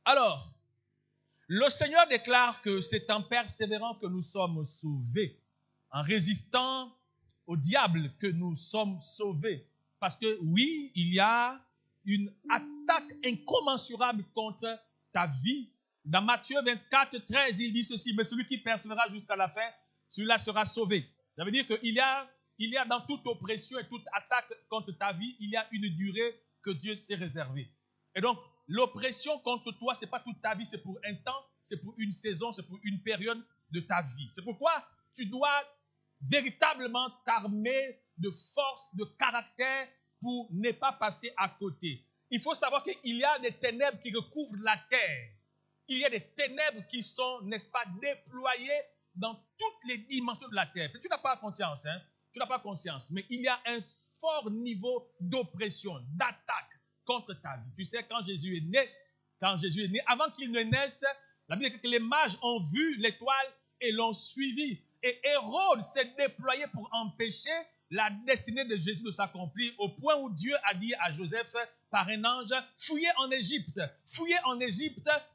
Alors, le Seigneur déclare que c'est en persévérant que nous sommes sauvés, en résistant au diable que nous sommes sauvés. Parce que oui, il y a une attaque incommensurable contre ta vie. Dans Matthieu 24, 13, il dit ceci, mais celui qui persévérera jusqu'à la fin, celui-là sera sauvé. Ça veut dire qu'il y a dans toute oppression et toute attaque contre ta vie, il y a une durée que Dieu s'est réservée. Et donc, l'oppression contre toi, ce n'est pas toute ta vie, c'est pour un temps, c'est pour une saison, c'est pour une période de ta vie. C'est pourquoi tu dois véritablement t'armer de force, de caractère pour ne pas passer à côté. Il faut savoir qu'il y a des ténèbres qui recouvrent la terre. Il y a des ténèbres qui sont, n'est-ce pas, déployées dans toutes les dimensions de la terre. Tu n'as pas conscience, hein? Tu n'as pas conscience. Mais il y a un fort niveau d'oppression, d'attaque contre ta vie. Tu sais, quand Jésus est né, avant qu'il ne naisse, la Bible dit que les mages ont vu l'étoile et l'ont suivi. Et Hérode s'est déployé pour empêcher la destinée de Jésus de s'accomplir, au point où Dieu a dit à Joseph par un ange, fouillez en Égypte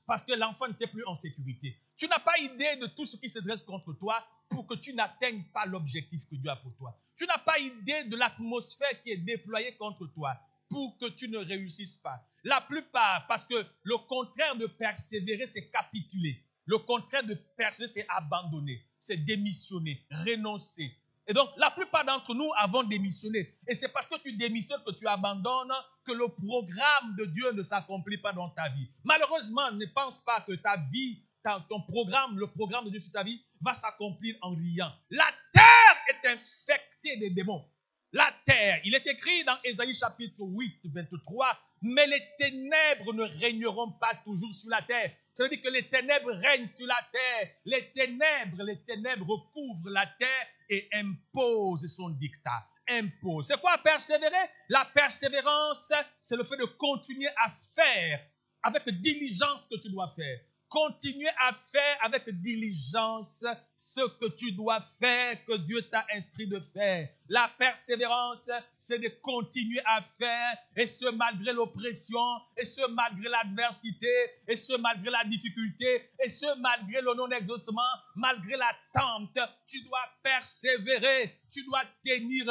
parce que l'enfant n'était plus en sécurité. Tu n'as pas idée de tout ce qui se dresse contre toi pour que tu n'atteignes pas l'objectif que Dieu a pour toi. Tu n'as pas idée de l'atmosphère qui est déployée contre toi pour que tu ne réussisses pas. La plupart, parce que le contraire de persévérer, c'est capituler. Le contraire de persévérer, c'est abandonner, c'est démissionner, renoncer. Et donc, la plupart d'entre nous avons démissionné. Et c'est parce que tu démissionnes, que tu abandonnes, que le programme de Dieu ne s'accomplit pas dans ta vie. Malheureusement, ne pense pas que ta vie, ton programme, le programme de Dieu sur ta vie, va s'accomplir en riant. La terre est infectée des démons. La terre, il est écrit dans Ésaïe chapitre 8, 23, mais les ténèbres ne régneront pas toujours sur la terre. Ça veut dire que les ténèbres règnent sur la terre. Les ténèbres recouvrent la terre et imposent son dictat. Impose. C'est quoi persévérer? La persévérance, c'est le fait de continuer à faire avec diligence ce que tu dois faire. Continuer à faire avec diligence ce que tu dois faire, que Dieu t'a instruit de faire. La persévérance, c'est de continuer à faire, et ce malgré l'oppression, et ce malgré l'adversité, et ce malgré la difficulté, et ce malgré le non-exaucement, malgré l'attente. Tu dois persévérer, tu dois tenir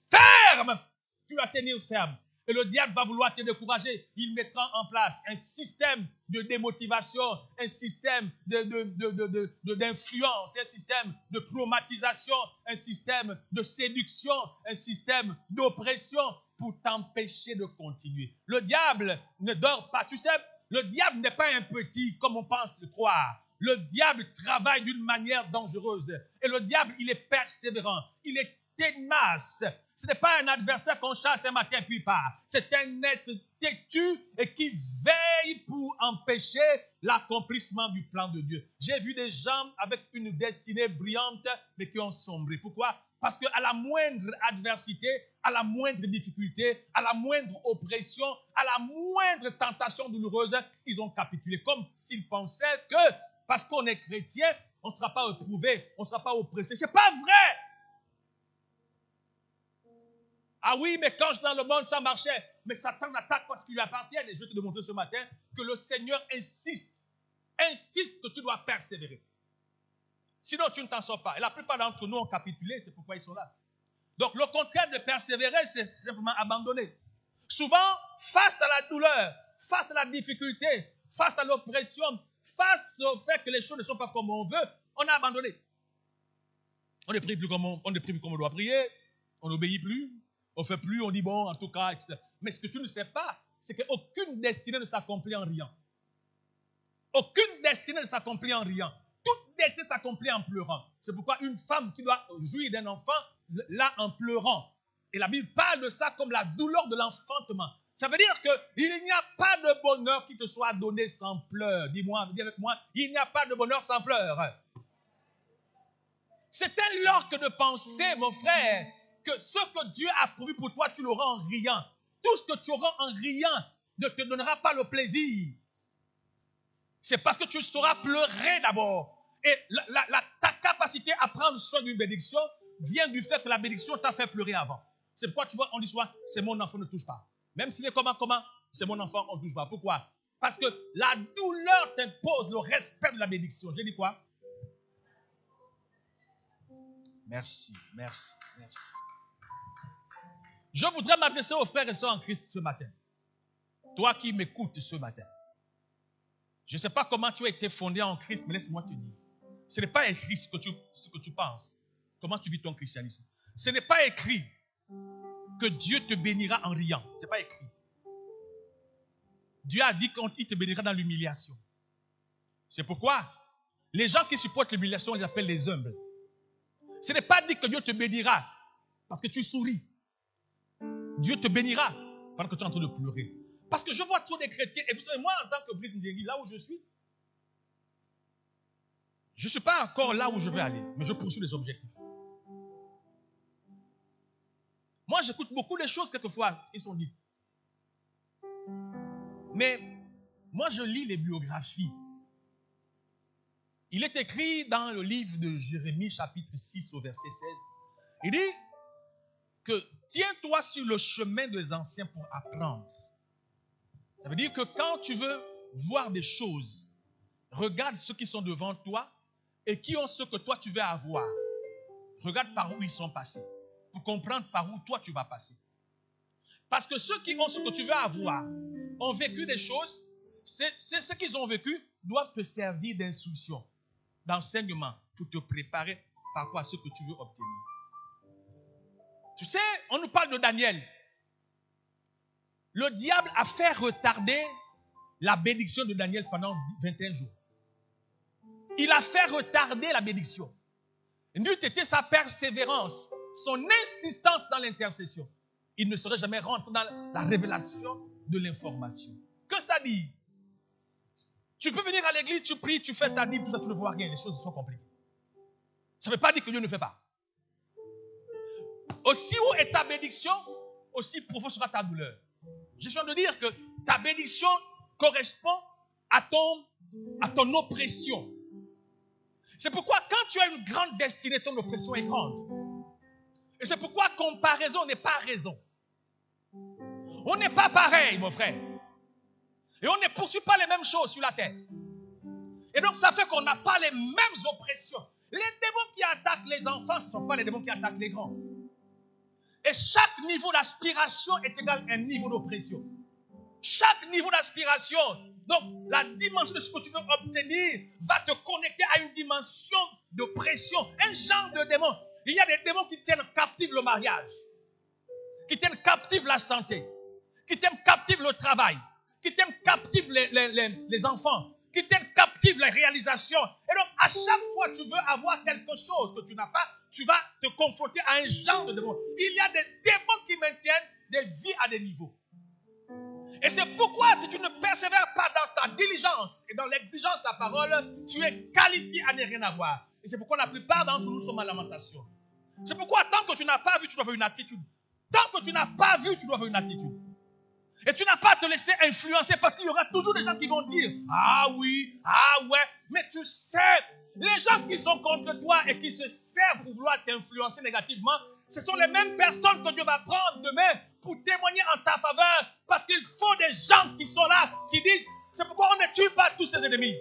ferme. Tu dois tenir ferme. Et le diable va vouloir te décourager. Il mettra en place un système de démotivation, un système d'influence, un système de traumatisation, un système de séduction, un système d'oppression pour t'empêcher de continuer. Le diable ne dort pas. Tu sais, le diable n'est pas un petit comme on pense le croire. Le diable travaille d'une manière dangereuse. Et le diable, il est persévérant. Il est ténace. Ce n'est pas un adversaire qu'on chasse un matin puis part. C'est un être têtu et qui veille pour empêcher l'accomplissement du plan de Dieu. J'ai vu des gens avec une destinée brillante mais qui ont sombré. Pourquoi? Parce qu'à la moindre adversité, à la moindre difficulté, à la moindre oppression, à la moindre tentation douloureuse, ils ont capitulé. Comme s'ils pensaient que parce qu'on est chrétien, on ne sera pas éprouvé, on ne sera pas oppressé. Ce n'est pas vrai! Ah oui, mais quand dans le monde, ça marchait. Mais Satan n'attaque pas ce qui lui appartient. Et je vais te démontrer ce matin que le Seigneur insiste que tu dois persévérer. Sinon, tu ne t'en sors pas. Et la plupart d'entre nous ont capitulé, c'est pourquoi ils sont là. Donc, le contraire de persévérer, c'est simplement abandonner. Souvent, face à la douleur, face à la difficulté, face à l'oppression, face au fait que les choses ne sont pas comme on veut, on a abandonné. On ne prie plus comme on doit prier, on n'obéit plus. On ne fait plus, on dit bon, en tout cas, etc. Mais ce que tu ne sais pas, c'est qu'aucune destinée ne s'accomplit en riant. Aucune destinée ne s'accomplit en riant. Toute destinée s'accomplit en pleurant. C'est pourquoi une femme qui doit jouir d'un enfant, l'a en pleurant. Et la Bible parle de ça comme la douleur de l'enfantement. Ça veut dire qu'il n'y a pas de bonheur qui te soit donné sans pleurs. Dis avec moi, il n'y a pas de bonheur sans pleurs. C'est un leurre que de penser, mon frère, que ce que Dieu a prévu pour toi, tu l'auras en riant. Tout ce que tu auras en riant ne te donnera pas le plaisir. C'est parce que tu sauras pleurer d'abord. Et ta capacité à prendre soin d'une bénédiction vient du fait que la bénédiction t'a fait pleurer avant. C'est pourquoi tu vois, on dit souvent, c'est mon enfant, ne touche pas. Même s'il est comment, c'est mon enfant, on ne touche pas. Pourquoi? Parce que la douleur t'impose le respect de la bénédiction. J'ai dit quoi? Merci, merci, merci. Je voudrais m'adresser aux frères et sœurs en Christ ce matin. Toi qui m'écoutes ce matin. Je ne sais pas comment tu as été fondé en Christ, mais laisse-moi te dire. Ce n'est pas écrit ce que tu penses. Comment tu vis ton christianisme. Ce n'est pas écrit que Dieu te bénira en riant. Ce n'est pas écrit. Dieu a dit qu'il te bénira dans l'humiliation. C'est pourquoi les gens qui supportent l'humiliation, on les appelle les humbles. Ce n'est pas dit que Dieu te bénira parce que tu souris. Dieu te bénira pendant que tu es en train de pleurer. Parce que je vois trop de chrétiens, et vous savez, moi en tant que Brice Ndéli, là où je suis, je ne suis pas encore là où je vais aller, mais je poursuis les objectifs. Moi, j'écoute beaucoup de choses quelquefois qui sont dites. Mais moi, je lis les biographies. Il est écrit dans le livre de Jérémie, chapitre 6, au verset 16. Il dit que tiens-toi sur le chemin des anciens pour apprendre. Ça veut dire que quand tu veux voir des choses, regarde ceux qui sont devant toi et qui ont ce que toi tu veux avoir. Regarde par où ils sont passés pour comprendre par où toi tu vas passer. Parce que ceux qui ont ce que tu veux avoir ont vécu des choses, ce qu'ils ont vécu doivent te servir d'instruction, d'enseignement pour te préparer par rapport à ce que tu veux obtenir. Tu sais, on nous parle de Daniel. Le diable a fait retarder la bénédiction de Daniel pendant 21 jours. Il a fait retarder la bénédiction. N'eût été sa persévérance, son insistance dans l'intercession, il ne serait jamais rentré dans la révélation de l'information. Que ça dit? Tu peux venir à l'église, tu pries, tu fais ta Bible, tout ça, tu ne vois rien, les choses sont compliquées. Ça ne veut pas dire que Dieu ne fait pas. Aussi haut est ta bénédiction, aussi profond sera ta douleur. Je suis en train de dire que ta bénédiction correspond à ton oppression. C'est pourquoi quand tu as une grande destinée, ton oppression est grande. Et c'est pourquoi comparaison n'est pas raison. On n'est pas pareil, mon frère. Et on ne poursuit pas les mêmes choses sur la terre. Et donc ça fait qu'on n'a pas les mêmes oppressions. Les démons qui attaquent les enfants, ce ne sont pas les démons qui attaquent les grands. Et chaque niveau d'aspiration est égal à un niveau d'oppression. Chaque niveau d'aspiration, donc la dimension de ce que tu veux obtenir, va te connecter à une dimension de pression, un genre de démon. Il y a des démons qui tiennent captif le mariage, qui tiennent captif la santé, qui tiennent captif le travail, qui tiennent captif les enfants, qui tiennent captif les réalisations. Et donc, à chaque fois que tu veux avoir quelque chose que tu n'as pas, tu vas te confronter à un genre de démon. Il y a des démons qui maintiennent des vies à des niveaux. Et c'est pourquoi, si tu ne persévères pas dans ta diligence et dans l'exigence de la parole, tu es qualifié à ne rien avoir. Et c'est pourquoi la plupart d'entre nous sommes en lamentation. C'est pourquoi, tant que tu n'as pas vu, tu dois avoir une attitude. Tant que tu n'as pas vu, tu dois avoir une attitude. Et tu n'as pas à te laisser influencer parce qu'il y aura toujours des gens qui vont dire « Ah oui, ah ouais ». Mais tu sais, les gens qui sont contre toi et qui se servent pour vouloir t'influencer négativement, ce sont les mêmes personnes que Dieu va prendre demain pour témoigner en ta faveur. Parce qu'il faut des gens qui sont là, qui disent « C'est pourquoi on ne tue pas tous ses ennemis ».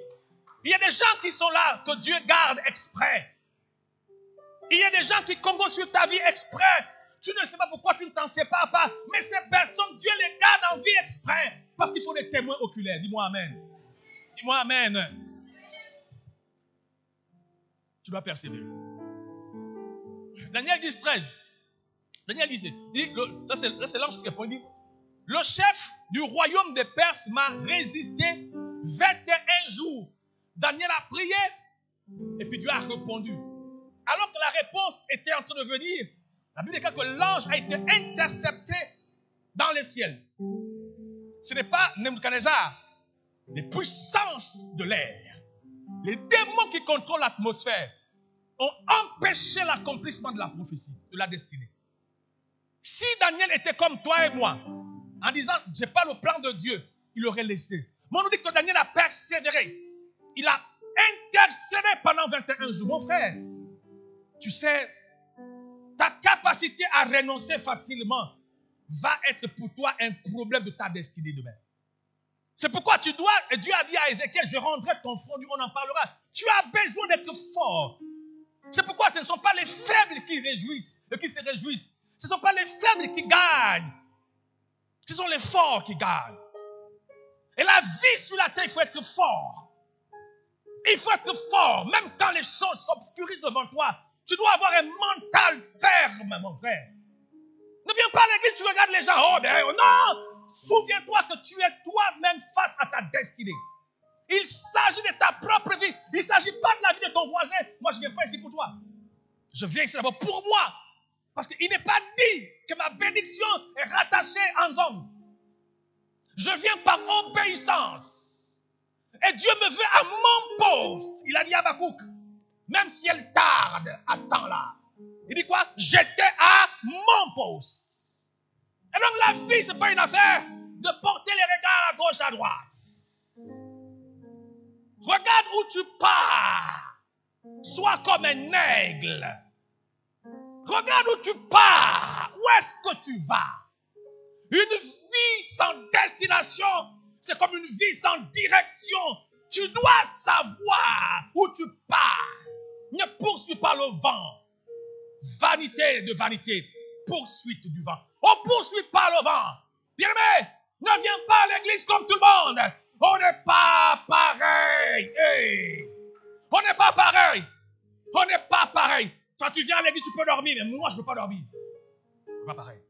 Il y a des gens qui sont là que Dieu garde exprès. Il y a des gens qui combattent sur ta vie exprès. Tu ne sais pas pourquoi tu ne t'en sépares pas. Mais ces personnes, Dieu les garde en vie exprès. Parce qu'il faut des témoins oculaires. Dis-moi Amen. Dis-moi Amen. Tu dois persévérer. Daniel 10, 13. Daniel dit, ça c'est l'ange qui répond. Il dit, le chef du royaume des Perses m'a résisté 21 jours. Daniel a prié et puis Dieu a répondu. Alors que la réponse était en train de venir, la Bible dit que l'ange a été intercepté dans les ciels. Ce n'est pas Nebuchadnezzar, les puissances de l'air, les démons qui contrôlent l'atmosphère ont empêché l'accomplissement de la prophétie, de la destinée. Si Daniel était comme toi et moi, en disant, je n'ai pas le plan de Dieu, il aurait laissé. Mais on nous dit que Daniel a persévéré. Il a intercédé pendant 21 jours. Mon frère, tu sais, ta capacité à renoncer facilement va être pour toi un problème de ta destinée demain. C'est pourquoi tu dois, et Dieu a dit à Ézéchiel, je rendrai ton front, on en parlera. Tu as besoin d'être fort. C'est pourquoi ce ne sont pas les faibles qui se réjouissent. Ce ne sont pas les faibles qui gagnent. Ce sont les forts qui gagnent. Et la vie sur la terre, il faut être fort. Il faut être fort, même quand les choses s'obscurissent devant toi. Tu dois avoir un mental ferme, mon frère. Ne viens pas à l'église, tu regardes les gens. Oh, ben non! Souviens-toi que tu es toi-même face à ta destinée. Il s'agit de ta propre vie. Il ne s'agit pas de la vie de ton voisin. Moi, je ne viens pas ici pour toi. Je viens ici d'abord pour moi. Parce qu'il n'est pas dit que ma bénédiction est rattachée en homme. Je viens par obéissance. Et Dieu me veut à mon poste. Il a dit à Habakkuk, même si elle tarde, attends-la. Il dit quoi? J'étais à mon poste. Et donc la vie, ce n'est pas une affaire de porter les regards à gauche, à droite. Regarde où tu pars. Sois comme un aigle. Regarde où tu pars. Où est-ce que tu vas? Une vie sans destination, c'est comme une vie sans direction. Tu dois savoir où tu pars. Ne poursuis pas le vent. Vanité de vanité, poursuite du vent. On ne poursuit pas le vent. Bien-aimé, ne viens pas à l'église comme tout le monde. On n'est pas pareil. Hey. On n'est pas pareil. On n'est pas pareil. Quand tu viens à l'église, tu peux dormir, mais moi, je ne peux pas dormir. On n'est pas pareil.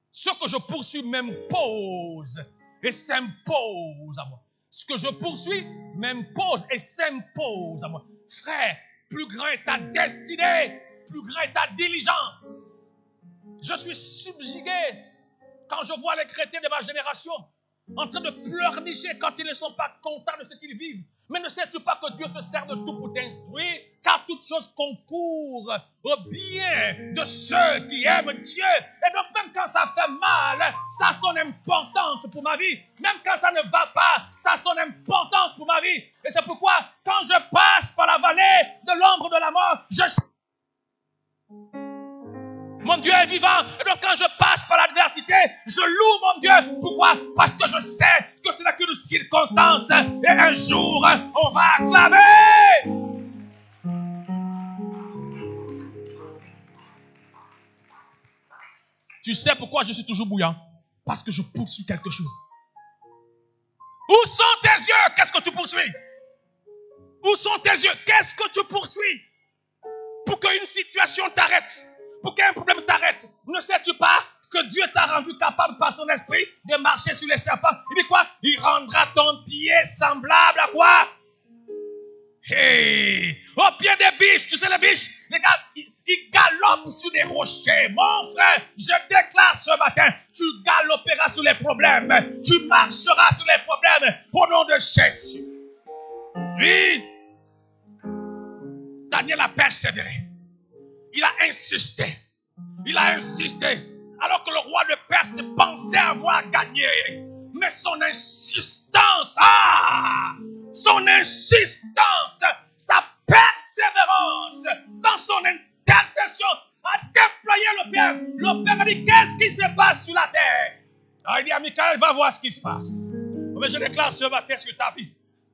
Ce que je poursuis m'impose et s'impose à moi. Ce que je poursuis m'impose et s'impose à moi. Frère, plus grand est ta destinée, plus grand est ta diligence. Je suis subjugué quand je vois les chrétiens de ma génération en train de pleurnicher quand ils ne sont pas contents de ce qu'ils vivent. Mais ne sais-tu pas que Dieu se sert de tout pour t'instruire, car toute chose concourt au bien de ceux qui aiment Dieu. Et donc même quand ça fait mal, ça a son importance pour ma vie. Même quand ça ne va pas, ça a son importance pour ma vie. Et c'est pourquoi quand je passe par la vallée de l'ombre de la mort, mon Dieu est vivant. Et donc quand je passe par l'adversité, je loue mon Dieu. Pourquoi? Parce que je sais que ce n'est qu'une circonstance. Et un jour, on va acclamer. Tu sais pourquoi je suis toujours bouillant? Parce que je poursuis quelque chose. Où sont tes yeux? Qu'est-ce que tu poursuis? Où sont tes yeux? Qu'est-ce que tu poursuis? Pour qu'une situation t'arrête. Pour qu'un problème t'arrête. Ne sais-tu pas que Dieu t'a rendu capable par son esprit de marcher sur les serpents? Il dit quoi? Il rendra ton pied semblable à quoi? Hey! Au pied des biches, tu sais les biches? Les gars, ils galopent sur des rochers. Mon frère, je déclare ce matin, tu galoperas sur les problèmes. Tu marcheras sur les problèmes au nom de Jésus. Oui. Daniel a persévéré. Il a insisté. Il a insisté. Alors que le roi de Perse pensait avoir gagné. Mais son insistance, son insistance, sa persévérance dans son intercession a déployé le Père. Le Père a dit, qu'est-ce qui se passe sur la terre? Alors il dit à Michaël, va voir ce qui se passe. Mais je déclare ce matin sur ta vie,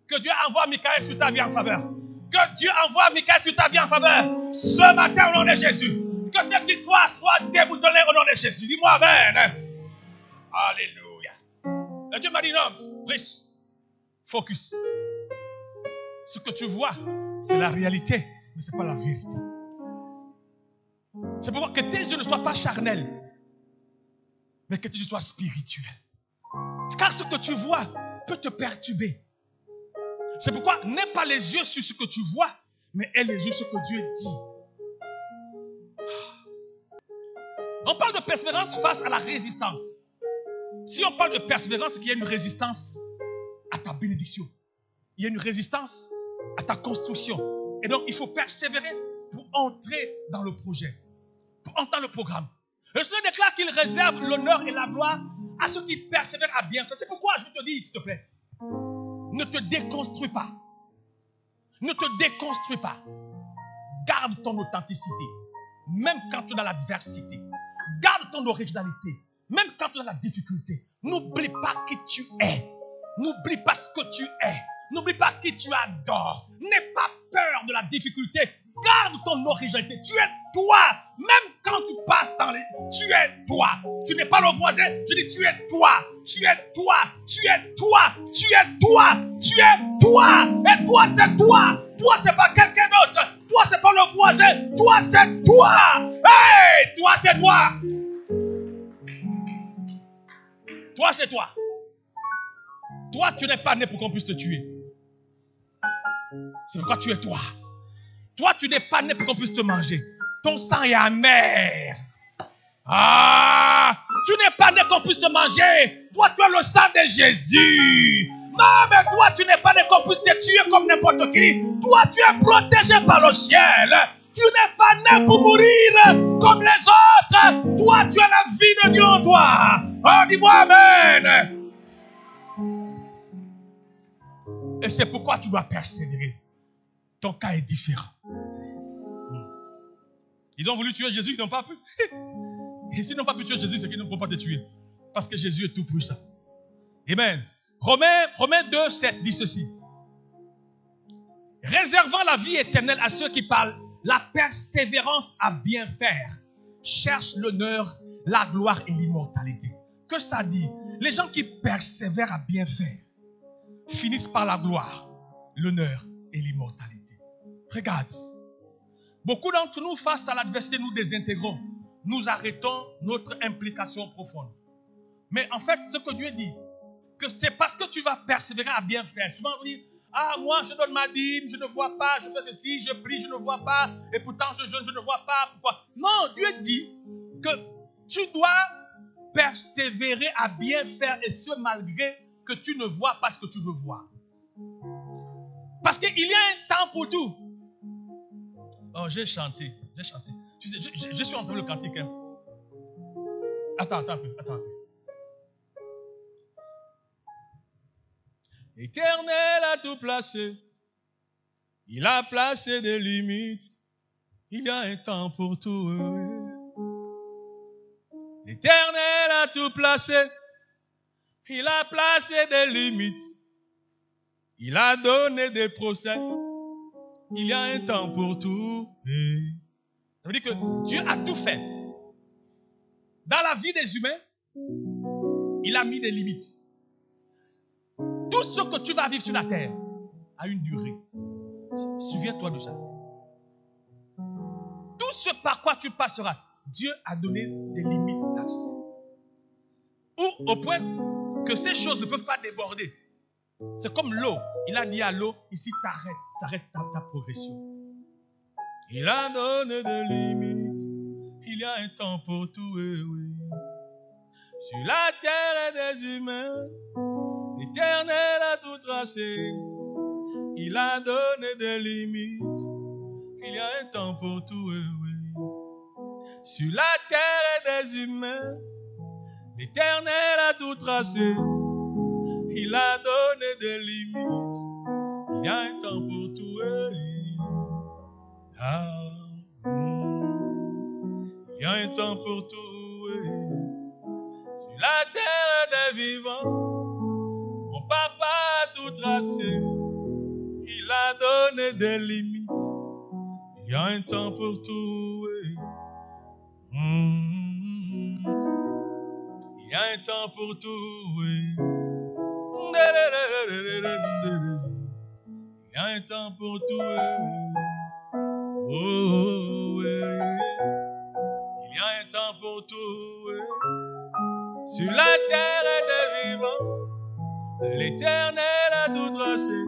que Dieu envoie Michaël sur ta vie en faveur. Que Dieu envoie Michaël sur ta vie en faveur. Ce matin, au nom de Jésus. Que cette histoire soit déboutonnée au nom de Jésus. Dis-moi amen. Alléluia. Et Dieu m'a dit non, Brice, focus. Ce que tu vois, c'est la réalité, mais ce n'est pas la vérité. C'est pour que tes yeux ne soient pas charnels, mais que tes yeux soient spirituels. Car ce que tu vois peut te perturber. C'est pourquoi n'aie pas les yeux sur ce que tu vois, mais aie les yeux sur ce que Dieu dit. On parle de persévérance face à la résistance. Si on parle de persévérance, c'est qu'il y a une résistance à ta bénédiction. Il y a une résistance à ta construction. Et donc, il faut persévérer pour entrer dans le projet, pour entrer dans le programme. Le Seigneur déclare qu'il réserve l'honneur et la gloire à ceux qui persévèrent à bien faire. C'est pourquoi je te dis, s'il te plaît, ne te déconstruis pas. Ne te déconstruis pas. Garde ton authenticité. Même quand tu es dans l'adversité. Garde ton originalité. Même quand tu es dans la difficulté. N'oublie pas qui tu es. N'oublie pas ce que tu es. N'oublie pas qui tu adores. N'aie pas peur de la difficulté. Garde ton originalité. Tu es toi. Même quand tu passes dans les... Tu es toi. Tu n'es pas le voisin. Je dis tu es toi. Tu es toi. Tu es toi. Tu es toi. Tu es toi. Et toi, c'est toi. Toi, c'est pas quelqu'un d'autre. Toi, c'est pas le voisin. Toi, c'est toi. Hey, toi, c'est toi. Toi, c'est toi. Toi, tu n'es pas né pour qu'on puisse te tuer. C'est pourquoi tu es toi. Toi, tu n'es pas né pour qu'on puisse te manger. Ton sang est amer. Ah, tu n'es pas né qu'on puisse te manger. Toi, tu as le sang de Jésus. Non, mais toi, tu n'es pas né qu'on puisse te tuer comme n'importe qui. Toi, tu es protégé par le ciel. Tu n'es pas né pour mourir comme les autres. Toi, tu as la vie de Dieu en toi. Oh, dis-moi Amen. Et c'est pourquoi tu dois persévérer. Ton cas est différent. Ils ont voulu tuer Jésus, ils n'ont pas pu. Et s'ils n'ont pas pu tuer Jésus, c'est qu'ils ne pourront pas te tuer. Parce que Jésus est tout puissant. Amen. Romains 2, 7 dit ceci. Réservant la vie éternelle à ceux qui parlent la persévérance à bien faire, cherchent l'honneur, la gloire et l'immortalité. Que ça dit? Les gens qui persévèrent à bien faire finissent par la gloire, l'honneur et l'immortalité. Regarde, beaucoup d'entre nous, face à l'adversité, nous désintégrons. Nous arrêtons notre implication profonde. Mais en fait, ce que Dieu dit, que c'est parce que tu vas persévérer à bien faire. Souvent, on dit, ah, moi, je donne ma dîme, je ne vois pas, je fais ceci, je prie, je ne vois pas, et pourtant je jeûne, je ne vois pas. Pourquoi? Non, Dieu dit que tu dois persévérer à bien faire, et ce malgré que tu ne vois pas ce que tu veux voir. Parce qu'il y a un temps pour tout. Oh, j'ai chanté. Tu sais, je suis entendu le cantique. Hein. Attends un peu. L'Éternel a tout placé. Il a placé des limites. Il y a un temps pour tout. L'Éternel a tout placé. Il a placé des limites. Il a donné des procès. Il y a un temps pour tout. Ça veut dire que Dieu a tout fait. Dans la vie des humains, il a mis des limites. Tout ce que tu vas vivre sur la terre a une durée. Souviens-toi de ça. Tout ce par quoi tu passeras, Dieu a donné des limites d'accès. Ou au point que ces choses ne peuvent pas déborder. C'est comme l'eau. Il a dit à l'eau, ici t'arrête ta progression. Il a donné des limites. Il y a un temps pour tout, oui. Sur la terre et des humains, l'Éternel a tout tracé. Il a donné des limites. Il y a un temps pour tout, oui. Sur la terre et des humains, l'Éternel a tout tracé. Il a donné des limites. Il y a un temps pour tout, oui. Il y a un temps pour tout, oui. Sur la terre des vivants, mon papa a tout tracé. Il a donné des limites. Il y a un temps pour tout, oui. Il y a un temps pour tout, oui. Il y a un temps pour tout, oui. Oh, oui. Il y a un temps pour tout, oui. Sur la terre des vivants, l'Éternel a tout tracé.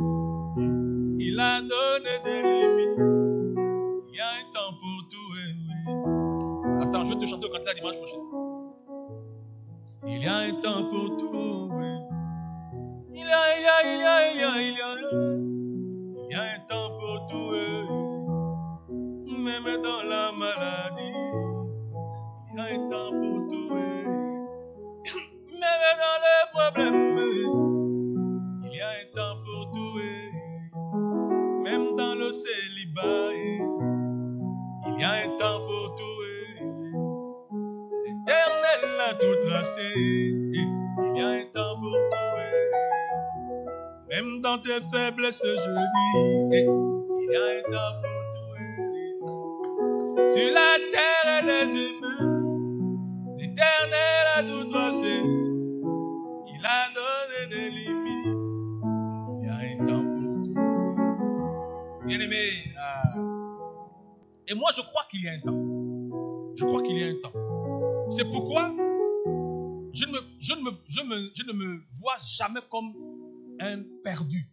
Il a donné des limites. Il y a un temps pour tout, oui. Attends, je vais te chanter au cantique la dimanche prochain. Il y a un temps pour tout, oui. Il y a un temps pour tout, oui. Même dans la maladie, il y a un temps pour tout, oui. Même dans les problèmes, il y a un temps pour tout, oui. Même dans le célibat, il y a un temps pour tout, oui. L'Éternel a tout tracé. Il y a un temps pour tout, oui. Même dans tes faiblesses, je dis, il y a un temps pour tout. Sur la terre des humains, l'Éternel a tout tracé. Il a donné des limites. Il y a un temps pour tout. Bien-aimé, et moi je crois qu'il y a un temps. Je crois qu'il y a un temps. C'est pourquoi je ne me vois jamais comme un perdu.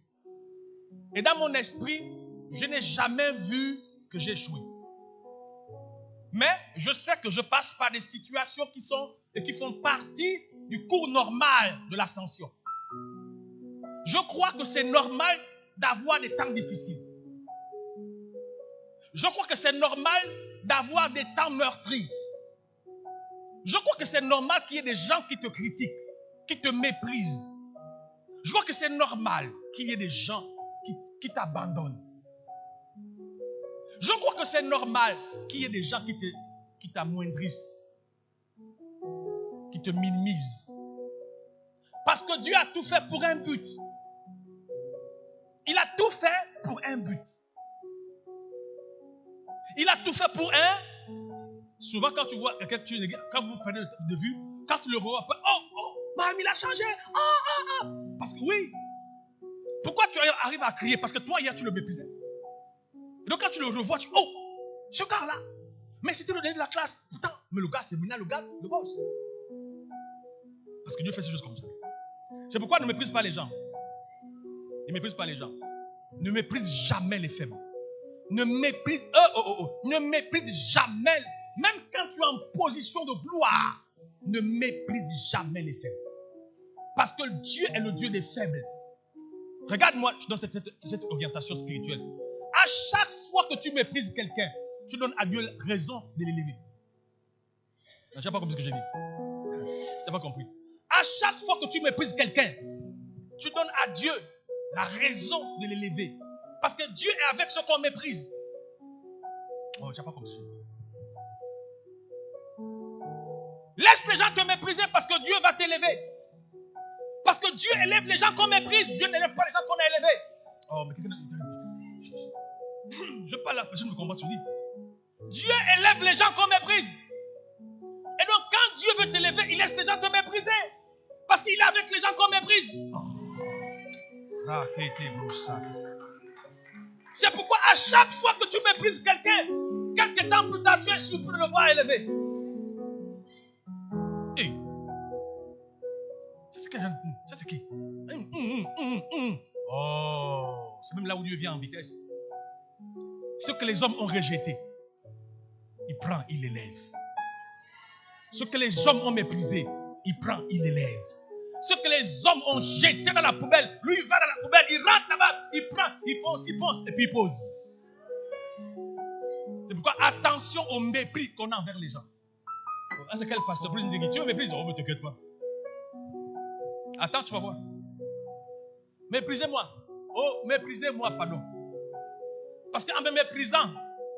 Et dans mon esprit, je n'ai jamais vu que j'ai échoué. Mais je sais que je passe par des situations qui font partie du cours normal de l'ascension. Je crois que c'est normal d'avoir des temps difficiles. Je crois que c'est normal d'avoir des temps meurtris. Je crois que c'est normal qu'il y ait des gens qui te critiquent, qui te méprisent. Je crois que c'est normal qu'il y ait des gens qui t'abandonnent. Je crois que c'est normal qu'il y ait des gens qui t'amoindrissent, qui te minimisent. Parce que Dieu a tout fait pour un but. Il a tout fait pour un but. Il a tout fait pour un. Souvent, quand tu vois quelqu'un, quand vous prenez de vue, quand tu le revois, il a changé. Parce que oui. Pourquoi tu arrives à crier? Parce que toi, hier, tu le méprisais. Et donc, quand tu le revois, tu dis, ce gars-là. Mais c'était le dernier de la classe. Putain, mais le gars, c'est maintenant le boss. Parce que Dieu fait ces choses comme ça. C'est pourquoi ne méprise pas les gens. Ne méprise pas les gens. Ne méprise jamais les faibles. Ne méprise jamais. Même quand tu es en position de gloire, ne méprise jamais les faibles. Parce que Dieu est le Dieu des faibles. Regarde-moi dans cette orientation spirituelle. À chaque fois que tu méprises quelqu'un, tu donnes à Dieu raison de l'élever. Tu n'as pas compris ce que j'ai dit. Tu n'as pas compris. À chaque fois que tu méprises quelqu'un, tu donnes à Dieu la raison de l'élever. Parce que Dieu est avec ceux qu'on méprise. Tu n'as pas compris ce que j'ai dit. Laisse les gens te mépriser parce que Dieu va t'élever. Parce que Dieu élève les gens qu'on méprise. Dieu n'élève pas les gens qu'on a élevés. Mais quelqu'un. Je parle à la personne de combat sur lui. Dieu élève les gens qu'on méprise. Et donc, quand Dieu veut t'élever, il laisse les gens te mépriser. Parce qu'il est avec les gens qu'on méprise. C'est pourquoi à chaque fois que tu méprises quelqu'un, quelques temps plus tard, tu es surpris de le voir élevé. Ça c'est qui? C'est même là où Dieu vient en vitesse. Ce que les hommes ont rejeté, il prend, il élève. Ce que les hommes ont méprisé, il prend, il élève. Ce que les hommes ont jeté dans la poubelle, lui il va dans la poubelle, il rentre là-bas, il prend, il pense, et puis il pose. C'est pourquoi attention au mépris qu'on a envers les gens. C'est quel pasteur? Plus tu me méprises? Oh, mais t'inquiète pas. Attends, tu vas voir. Méprisez-moi. Méprisez-moi, pardon. Parce qu'en me méprisant,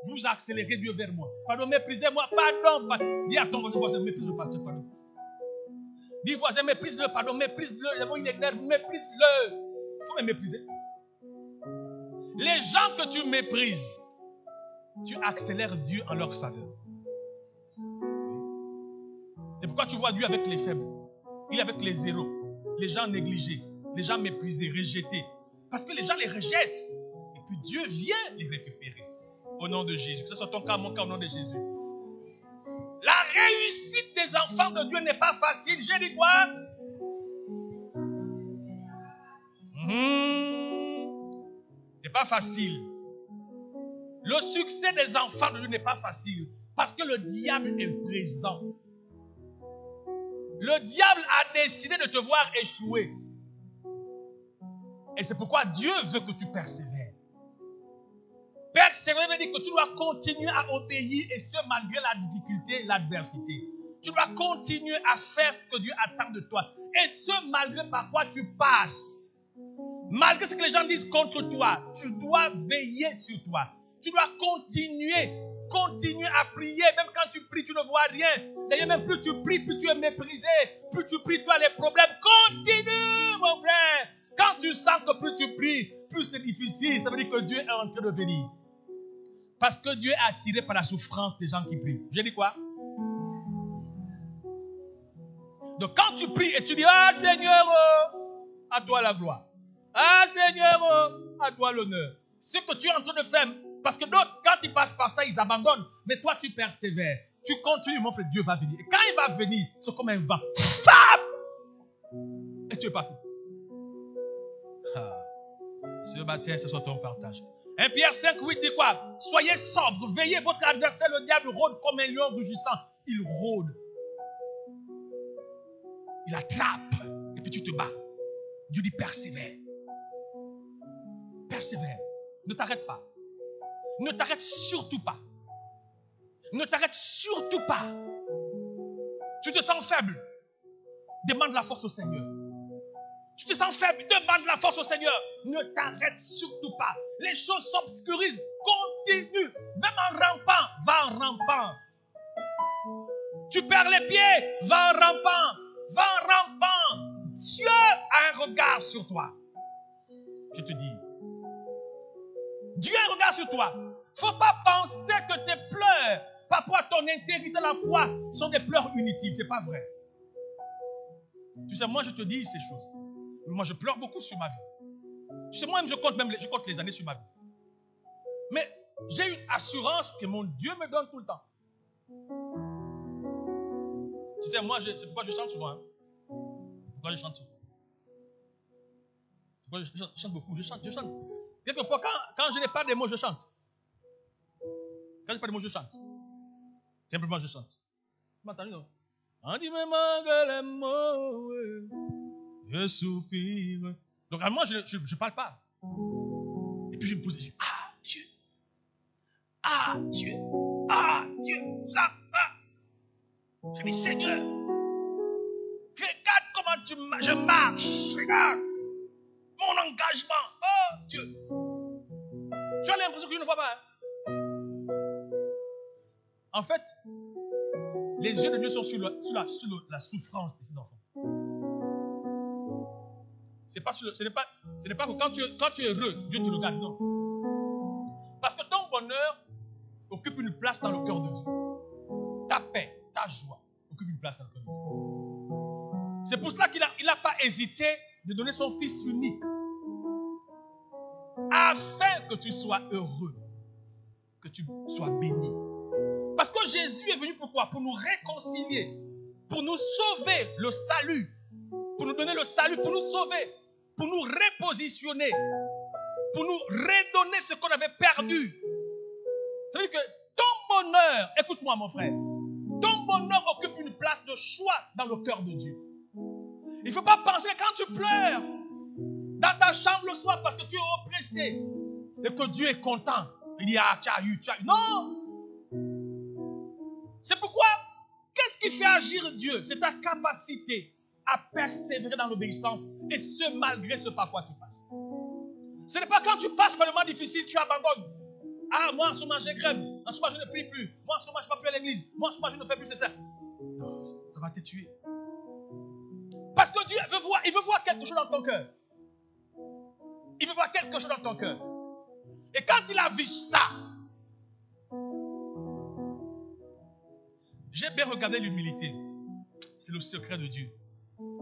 vous accélérez Dieu vers moi. Pardon, méprisez-moi, pardon. Dis à ton voisin, méprise le pasteur, pardon. Dis voisin, méprise-le, pardon, méprise-le. Il énerve, méprise-le. Il faut me mépriser. Les gens que tu méprises, tu accélères Dieu en leur faveur. C'est pourquoi tu vois Dieu avec les faibles. Il est avec les zéros, les gens négligés, les gens méprisés, rejetés. Parce que les gens les rejettent. Et puis Dieu vient les récupérer. Au nom de Jésus. Que ce soit ton cas, mon cas, au nom de Jésus. La réussite des enfants de Dieu n'est pas facile. J'ai dit quoi? C'est pas facile. Le succès des enfants de Dieu n'est pas facile. Parce que le diable est présent. Le diable a décidé de te voir échouer. Et c'est pourquoi Dieu veut que tu persévères. Persévérer veut dire que tu dois continuer à obéir, et ce malgré la difficulté et l'adversité. Tu dois continuer à faire ce que Dieu attend de toi. Et ce malgré par quoi tu passes. Malgré ce que les gens disent contre toi, tu dois veiller sur toi. Tu dois continuer à prier. Même quand tu pries, tu ne vois rien. D'ailleurs, même plus tu pries, plus tu es méprisé. Plus tu pries, tu as les problèmes. Continue, mon frère. Quand tu sens que plus tu pries, plus c'est difficile, ça veut dire que Dieu est en train de venir. Parce que Dieu est attiré par la souffrance des gens qui prient. J'ai dit quoi? Donc quand tu pries et tu dis, ah Seigneur, à toi la gloire. Ah Seigneur, à toi l'honneur. Ce que tu es en train de faire, parce que d'autres, quand ils passent par ça, ils abandonnent. Mais toi, tu persévères. Tu continues, mon frère, Dieu va venir. Et quand il va venir, c'est comme un vent. Et tu es parti. Ce matin, ce soit ton partage. 1 Pierre 5, 8 dit quoi? Soyez sobre, veillez, votre adversaire, le diable, rôde comme un lion rugissant. Il rôde. Il attrape. Et puis tu te bats. Dieu dit persévère. Persévère. Ne t'arrête pas. Ne t'arrête surtout pas. Ne t'arrête surtout pas. Tu te sens faible. Demande la force au Seigneur. Tu te sens faible. Demande la force au Seigneur. Ne t'arrête surtout pas. Les choses s'obscurisent. Continue. Même en rampant. Va en rampant. Tu perds les pieds. Va en rampant. Va en rampant. Dieu a un regard sur toi. Je te dis. Dieu a un regard sur toi. Il ne faut pas penser que tes pleurs par rapport à ton intégrité de la foi sont des pleurs inutiles. Ce n'est pas vrai. Tu sais, moi je te dis ces choses. Moi je pleure beaucoup sur ma vie. Tu sais, moi je compte les années sur ma vie. Mais j'ai une assurance que mon Dieu me donne tout le temps. Tu sais, moi c'est pourquoi je chante souvent. Hein. Pourquoi je chante souvent. Pourquoi je chante beaucoup. Je chante. Quelquefois, quand je n'ai pas de mots, je chante. Quand je n'ai pas de mots, je chante. Simplement, je chante. Tu m'entends, non? On dit, me manque les mots, je soupire. Donc, à moi, je ne parle pas. Et puis, je me pose et je dis, ah, Dieu. Ah, Dieu. Ah, Dieu. Ça, ah. Je dis, Seigneur, regarde comment je marche. Regarde mon engagement. Oh, Dieu. Tu as l'impression que je ne vois pas. Hein? En fait, les yeux de Dieu sont sur la souffrance de ses enfants. Ce n'est pas que quand tu es heureux, Dieu te regarde. Non. Parce que ton bonheur occupe une place dans le cœur de Dieu. Ta paix, ta joie occupe une place dans le cœur de Dieu. C'est pour cela qu'il n'a pas hésité de donner son fils unique. Afin que tu sois heureux. Que tu sois béni. Parce que Jésus est venu pourquoi? Pour nous réconcilier, pour nous sauver le salut, pour nous donner le salut, pour nous sauver, pour nous repositionner, pour nous redonner ce qu'on avait perdu. Ça veut dire que ton bonheur, écoute-moi mon frère, ton bonheur occupe une place de choix dans le cœur de Dieu. Il ne faut pas penser que quand tu pleures dans ta chambre le soir parce que tu es oppressé et que Dieu est content. Il dit, ah, tu as eu. Non! C'est pourquoi, qu'est-ce qui fait agir Dieu? C'est ta capacité à persévérer dans l'obéissance et ce malgré ce par quoi tu passes. Ce n'est pas quand tu passes par le moment difficile, tu abandonnes. Ah, moi en ce moment j'ai grève, en ce moment je ne prie plus, moi en ce moment je ne vais plus à l'église, moi en ce moment je ne fais plus ça. Non, ça va te tuer. Parce que Dieu il veut voir quelque chose dans ton cœur. Il veut voir quelque chose dans ton cœur. Et quand il a vu ça, j'ai bien regardé l'humilité. C'est le secret de Dieu.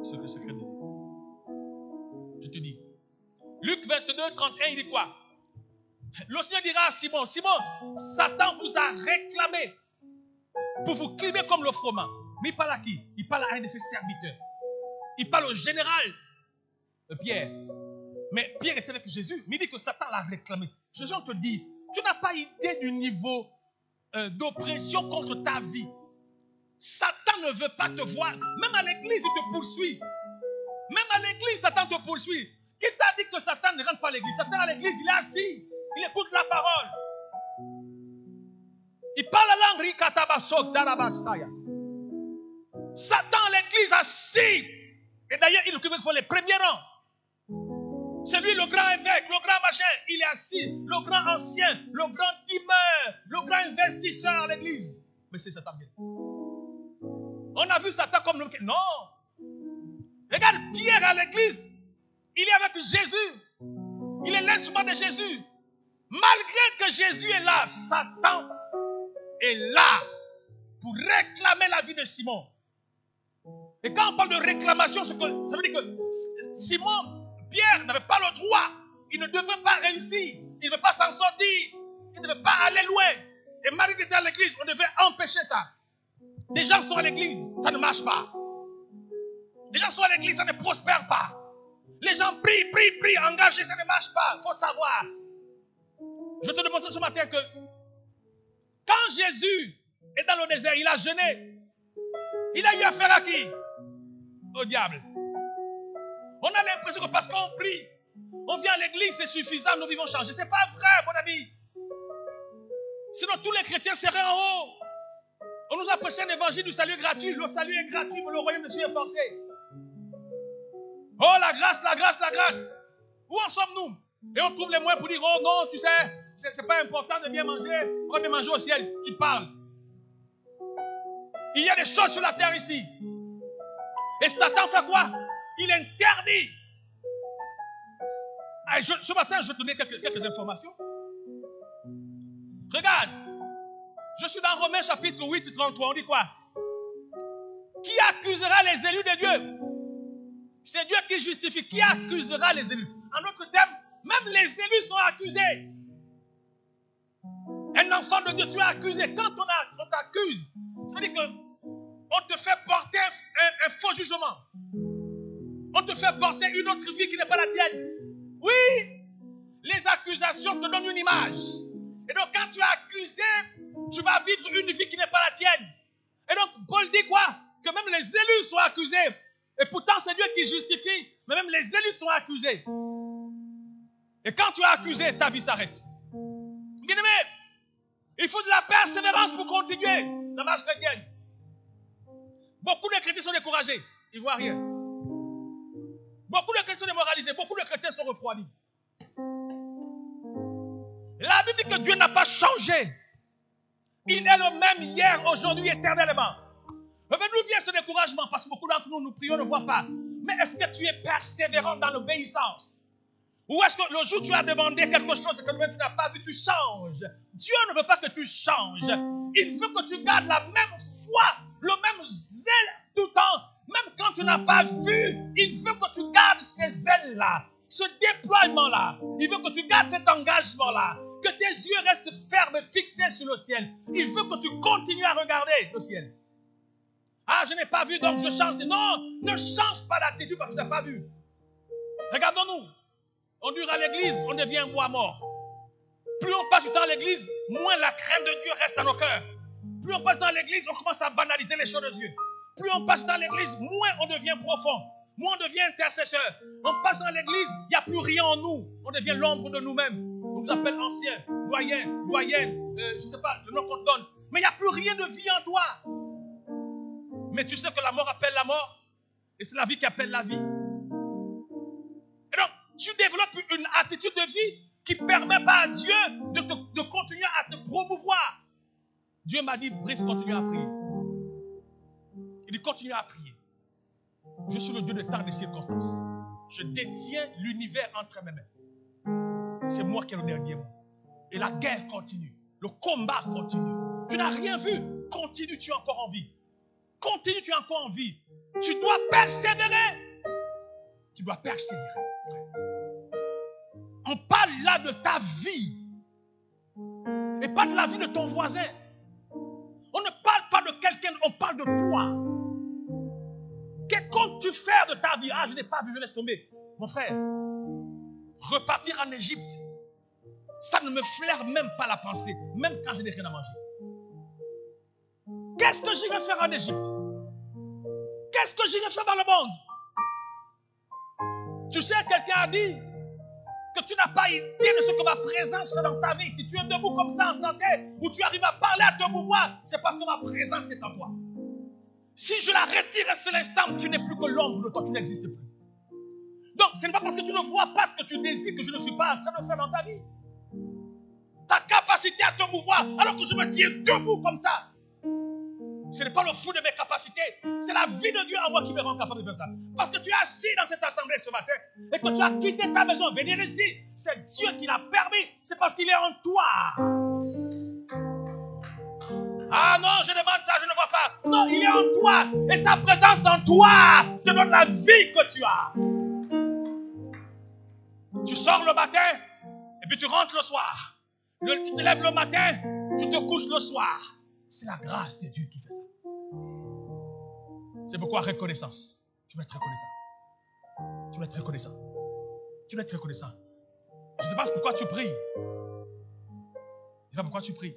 C'est le secret de Dieu. Je te dis. Luc 22, 31, il dit quoi? Le Seigneur dira à Simon, Simon, Satan vous a réclamé pour vous climer comme le froment. Mais il parle à qui? Il parle à un de ses serviteurs. Il parle au général Pierre. Mais Pierre était avec Jésus. Mais il dit que Satan l'a réclamé. Jésus, on te dit, tu n'as pas idée du niveau d'oppression contre ta vie. Satan ne veut pas te voir. Même à l'église, il te poursuit. Même à l'église, Satan te poursuit. Qui t'a dit que Satan ne rentre pas à l'église? Satan à l'église, il est assis. Il écoute la parole. Il parle la langue. Satan à l'église assis. Et d'ailleurs, il occupe les premiers rangs. C'est lui le grand évêque, le grand machin. Il est assis. Le grand ancien, le grand dimeur, le grand investisseur à l'église. Mais c'est Satan bien. On a vu Satan comme l'homme qui... Non. Regarde Pierre à l'église. Il est avec Jésus. Il est l'instrument de Jésus. Malgré que Jésus est là, Satan est là pour réclamer la vie de Simon. Et quand on parle de réclamation, ça veut dire que Simon, Pierre n'avait pas le droit. Il ne devait pas réussir. Il ne devait pas s'en sortir. Il ne devait pas aller loin. Et malgré qu'il était à l'église, on devait empêcher ça. Des gens sont à l'église, ça ne marche pas. Les gens sont à l'église, ça ne prospère pas. Les gens prient, engagés, ça ne marche pas. Il faut savoir. Je te demande ce matin que quand Jésus est dans le désert, il a jeûné. Il a eu affaire à qui? Au diable. On a l'impression que parce qu'on prie, on vient à l'église, c'est suffisant, nous vivons changer. Ce n'est pas vrai, mon ami. Sinon, tous les chrétiens seraient en haut. On nous a prêché un évangile du salut gratuit. Le salut est gratuit, mais le royaume de Dieu est forcé. Oh, la grâce, la grâce, la grâce. Où en sommes-nous? Et on trouve les moyens pour dire, oh non, tu sais, c'est pas important de bien manger. On va bien manger au ciel. Tu parles. Il y a des choses sur la terre ici. Et Satan fait quoi? Il interdit. Ce matin, je vais te donner quelques informations. Regarde. Je suis dans Romains chapitre 8, 33. On dit quoi? Qui accusera les élus de Dieu? C'est Dieu qui justifie. Qui accusera les élus? En d'autres termes, même les élus sont accusés. Un enfant de Dieu, tu es accusé. Quand on t'accuse, ça veut dire qu'on te fait porter un faux jugement. On te fait porter une autre vie qui n'est pas la tienne. Oui, les accusations te donnent une image. Et donc, quand tu es accusé, tu vas vivre une vie qui n'est pas la tienne. Et donc, Paul dit quoi? Que même les élus sont accusés. Et pourtant, c'est Dieu qui justifie. Mais même les élus sont accusés. Et quand tu es accusé, ta vie s'arrête. Bien-aimé, il faut de la persévérance pour continuer la marche chrétienne. Beaucoup de chrétiens sont découragés. Ils ne voient rien. Beaucoup de chrétiens sont démoralisés. Beaucoup de chrétiens sont refroidis. La Bible dit que Dieu n'a pas changé. Il est le même hier, aujourd'hui, éternellement. Mais d'où vient ce découragement? Parce que beaucoup d'entre nous, nous prions, ne voient pas. Mais est-ce que tu es persévérant dans l'obéissance? Ou est-ce que le jour où tu as demandé quelque chose et que même tu n'as pas vu, tu changes? Dieu ne veut pas que tu changes. Il veut que tu gardes la même foi, le même zèle tout le temps. Même quand tu n'as pas vu, il veut que tu gardes ces ailes-là, ce déploiement-là. Il veut que tu gardes cet engagement-là. Que tes yeux restent fermes et fixés sur le ciel. Il veut que tu continues à regarder le ciel. Ah, je n'ai pas vu, donc je change. Non, ne change pas d'attitude parce que tu n'as pas vu. Regardons-nous. On dure à l'église, on devient un bois mort. Plus on passe du temps à l'église, moins la crainte de Dieu reste dans nos cœurs. Plus on passe du temps à l'église, on commence à banaliser les choses de Dieu. Plus on passe du temps à l'église, moins on devient profond. Moins on devient intercesseur. On passe dans l'église, il n'y a plus rien en nous. On devient l'ombre de nous-mêmes. On nous appelle anciens, doyenne, je ne sais pas, le nom qu'on te donne. Mais il n'y a plus rien de vie en toi. Mais tu sais que la mort appelle la mort. Et c'est la vie qui appelle la vie. Et donc, tu développes une attitude de vie qui ne permet pas à Dieu de continuer à te promouvoir. Dieu m'a dit, Brice, continue à prier. Il dit, continue à prier. Je suis le Dieu de temps et de circonstances. Je détiens l'univers entre mes mains. C'est moi qui ai le dernier mot. Et la guerre continue. Le combat continue. Tu n'as rien vu. Continue, tu es encore en vie. Continue, tu es encore en vie. Tu dois persévérer. Tu dois persévérer. On parle là de ta vie. Et pas de la vie de ton voisin. On ne parle pas de quelqu'un, on parle de toi. Qu'est-ce que tu fais de ta vie? Ah, je n'ai pas vu, je laisse tomber. Mon frère, repartir en Égypte, ça ne me flaire même pas la pensée, même quand je n'ai rien à manger. Qu'est-ce que j'irai faire en Égypte? Qu'est-ce que j'irai faire dans le monde? Tu sais, quelqu'un a dit que tu n'as pas idée de ce que ma présence fait dans ta vie. Si tu es debout comme ça en santé, ou tu arrives à parler, à te mouvoir, c'est parce que ma présence est en toi. Si je la retire à cet instant, tu n'es plus que l'ombre de toi, tu n'existes plus. Donc, ce n'est pas parce que tu ne vois pas ce que tu désires que je ne suis pas en train de faire dans ta vie. Ta capacité à te mouvoir, alors que je me tiens debout comme ça, Ce n'est pas le fruit de mes capacités. C'est la vie de Dieu en moi qui me rend capable de faire ça. Parce que tu es assis dans cette assemblée ce matin et que tu as quitté ta maison, venir ici. C'est Dieu qui l'a permis. C'est parce qu'il est en toi. Ah non, je demande ça, je ne vois pas. Non, il est en toi. Et sa présence en toi te donne la vie que tu as. Tu sors le matin et puis tu rentres le soir. Tu te lèves le matin, tu te couches le soir. C'est la grâce de Dieu qui fait ça. C'est pourquoi reconnaissance. Tu dois être reconnaissant. Tu dois être reconnaissant. Tu dois être reconnaissant. Je ne sais pas pourquoi tu pries. Je ne sais pas pourquoi tu pries.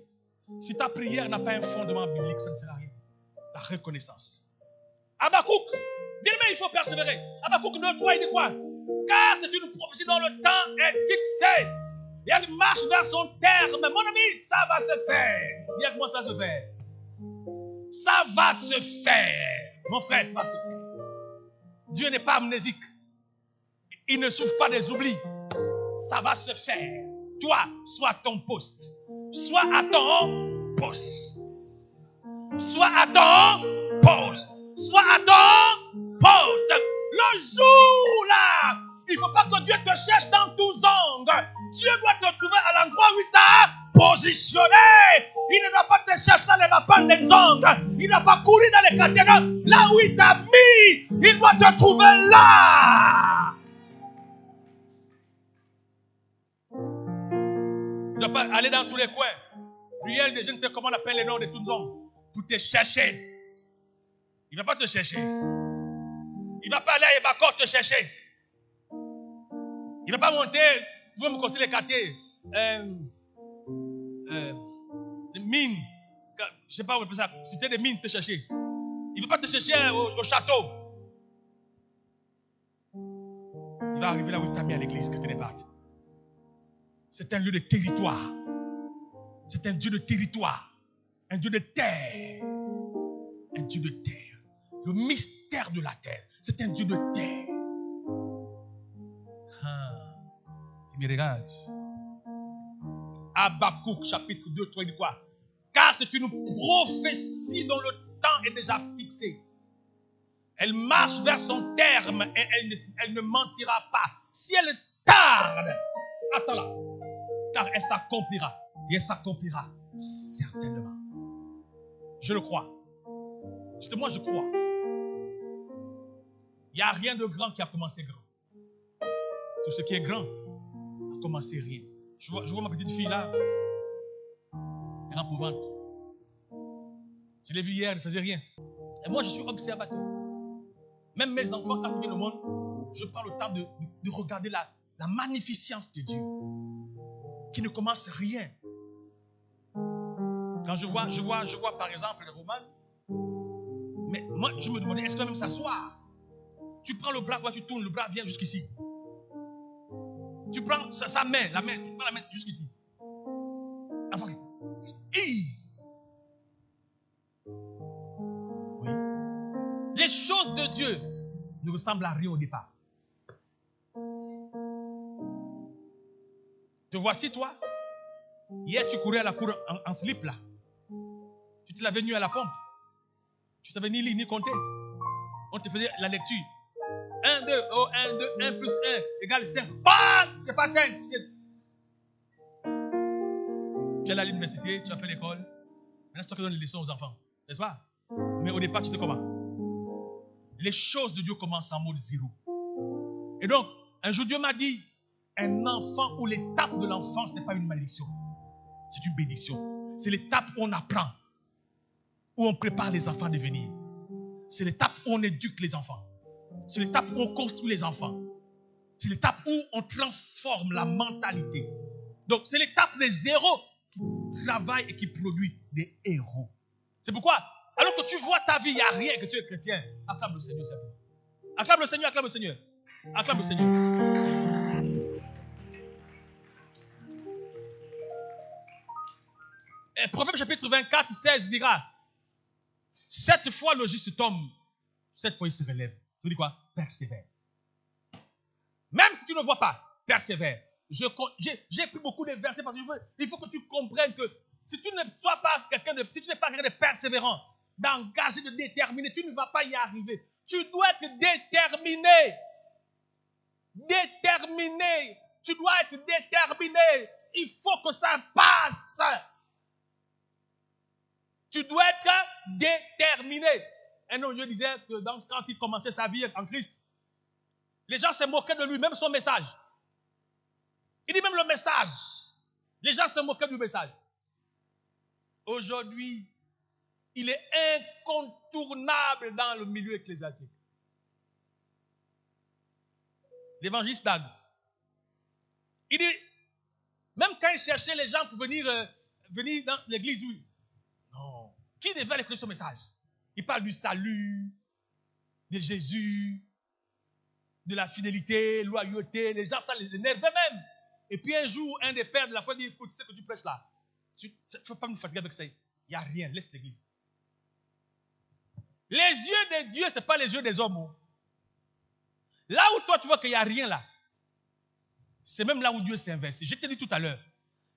Si ta prière n'a pas un fondement biblique, ça ne sert à rien. La reconnaissance. Habakkuk, bien aimé, il faut persévérer. Habakkuk 2:3, il dit quoi? Car c'est une prophétie dont le temps est fixé. Et elle marche vers son terme. Mon ami, ça va se faire. Dis avec moi, ça va se faire. Ça va se faire. Mon frère, ça va se faire. Dieu n'est pas amnésique. Il ne souffre pas des oublis. Ça va se faire. Toi, sois à ton poste. Sois à ton poste. Sois à ton poste. Sois à ton poste. Le jour là, il ne faut pas que Dieu te cherche dans tous angles. Dieu doit te trouver à l'endroit où il t'a positionné. Il ne doit pas te chercher dans les vapeurs des ongles. Il ne doit pas courir dans les catégories. Là où il t'a mis, il doit te trouver là. Il ne doit pas aller dans tous les coins. Ruelle de je ne sais comment on appelle les noms de tous les hommes. Pour te chercher. Il ne va pas te chercher. Il ne va pas aller à Ebakor te chercher. Il ne va pas monter, vous me conseillez les quartiers, les mines, je ne sais pas où on appelle ça, c'était des mines te chercher. Il ne va pas te chercher au château. Il va arriver là où il t'a mis à l'église, que tu n'es pas. C'est un lieu de territoire. C'est un Dieu de territoire. Un Dieu de terre. Un Dieu de terre. Le mystère de la terre. C'est un Dieu de terre. Tu me regardes. Habakkuk chapitre 2, 3, il dit quoi? Car c'est une prophétie dont le temps est déjà fixé. Elle marche vers son terme et elle ne mentira pas. Si elle tarde, attends-la. Car elle s'accomplira. Et elle s'accomplira certainement. Je le crois. Justement, je crois. Il n'y a rien de grand qui a commencé grand. Tout ce qui est grand a commencé rien. Je vois ma petite fille là. Elle rentre pour ventre. Je l'ai vue hier, elle ne faisait rien. Et moi, je suis observateur. Même mes enfants, quand ils viennent au monde, je prends le temps de regarder la magnificence de Dieu. Qui ne commence rien. Quand je vois par exemple les Romains, mais moi, je me demandais, est-ce qu'elle va même s'asseoir? Tu prends le bras, tu tournes le bras, viens jusqu'ici. Tu prends sa main, tu prends la main jusqu'ici. Enfin, oui. Les choses de Dieu ne ressemblent à rien au départ. Te voici toi. Hier, tu courais à la cour en slip là. Tu te l'avais nu à la pompe. Tu ne savais ni lire ni compter. On te faisait la lecture. 1, 2, oh, 1, 2, 1 plus 1 égale 5. Bam! C'est pas 5. Tu es allé à l'université, tu as fait l'école. Maintenant, c'est toi qui donnes les leçons aux enfants. N'est-ce pas? Mais au départ, tu te comment? Les choses de Dieu commencent en mode zéro. Et donc, un jour, Dieu m'a dit, un enfant où l'étape de l'enfance n'est pas une malédiction. C'est une bénédiction. C'est l'étape où on apprend. Où on prépare les enfants à devenir. C'est l'étape où on éduque les enfants. C'est l'étape où on construit les enfants. C'est l'étape où on transforme la mentalité. Donc, c'est l'étape des héros qui travaillent et qui produisent des héros. C'est pourquoi, alors que tu vois ta vie, il n'y a rien que tu es chrétien. Acclame le Seigneur simplement. Acclame le Seigneur, acclame le Seigneur. Acclame le Seigneur. Et Proverbe chapitre 24, 16 dira, 7 fois le juste tombe, 7 fois il se relève. Tu dis quoi? Persévère. Même si tu ne vois pas, persévère. J'ai pris beaucoup de versets parce qu'il faut que tu comprennes que si tu ne sois pas quelqu'un de, si tu n'es pas quelqu'un de persévérant, d'engager, de déterminer. Tu ne vas pas y arriver. Tu dois être déterminé. Déterminé. Tu dois être déterminé. Il faut que ça passe. Tu dois être déterminé. Un autre Dieu disait que quand il commençait sa vie en Christ, les gens se moquaient de lui, même son message. Il dit même le message. Les gens se moquaient du message. Aujourd'hui, il est incontournable dans le milieu ecclésiastique. L'évangéliste Dag. Il dit, même quand il cherchait les gens pour venir dans l'église, oui. Non. Qui devait écouter son message? Il parle du salut, de Jésus, de la fidélité, loyauté. Les gens, ça les énervait même. Et puis un jour, un des pères de la foi dit, écoute, ce que tu prêches là, tu ne faut pas nous fatiguer avec ça. Il n'y a rien, laisse l'église. Les yeux de Dieu, ce n'est pas les yeux des hommes. Là où toi, tu vois qu'il n'y a rien là, c'est même là où Dieu s'est investi. Je t'ai dit tout à l'heure,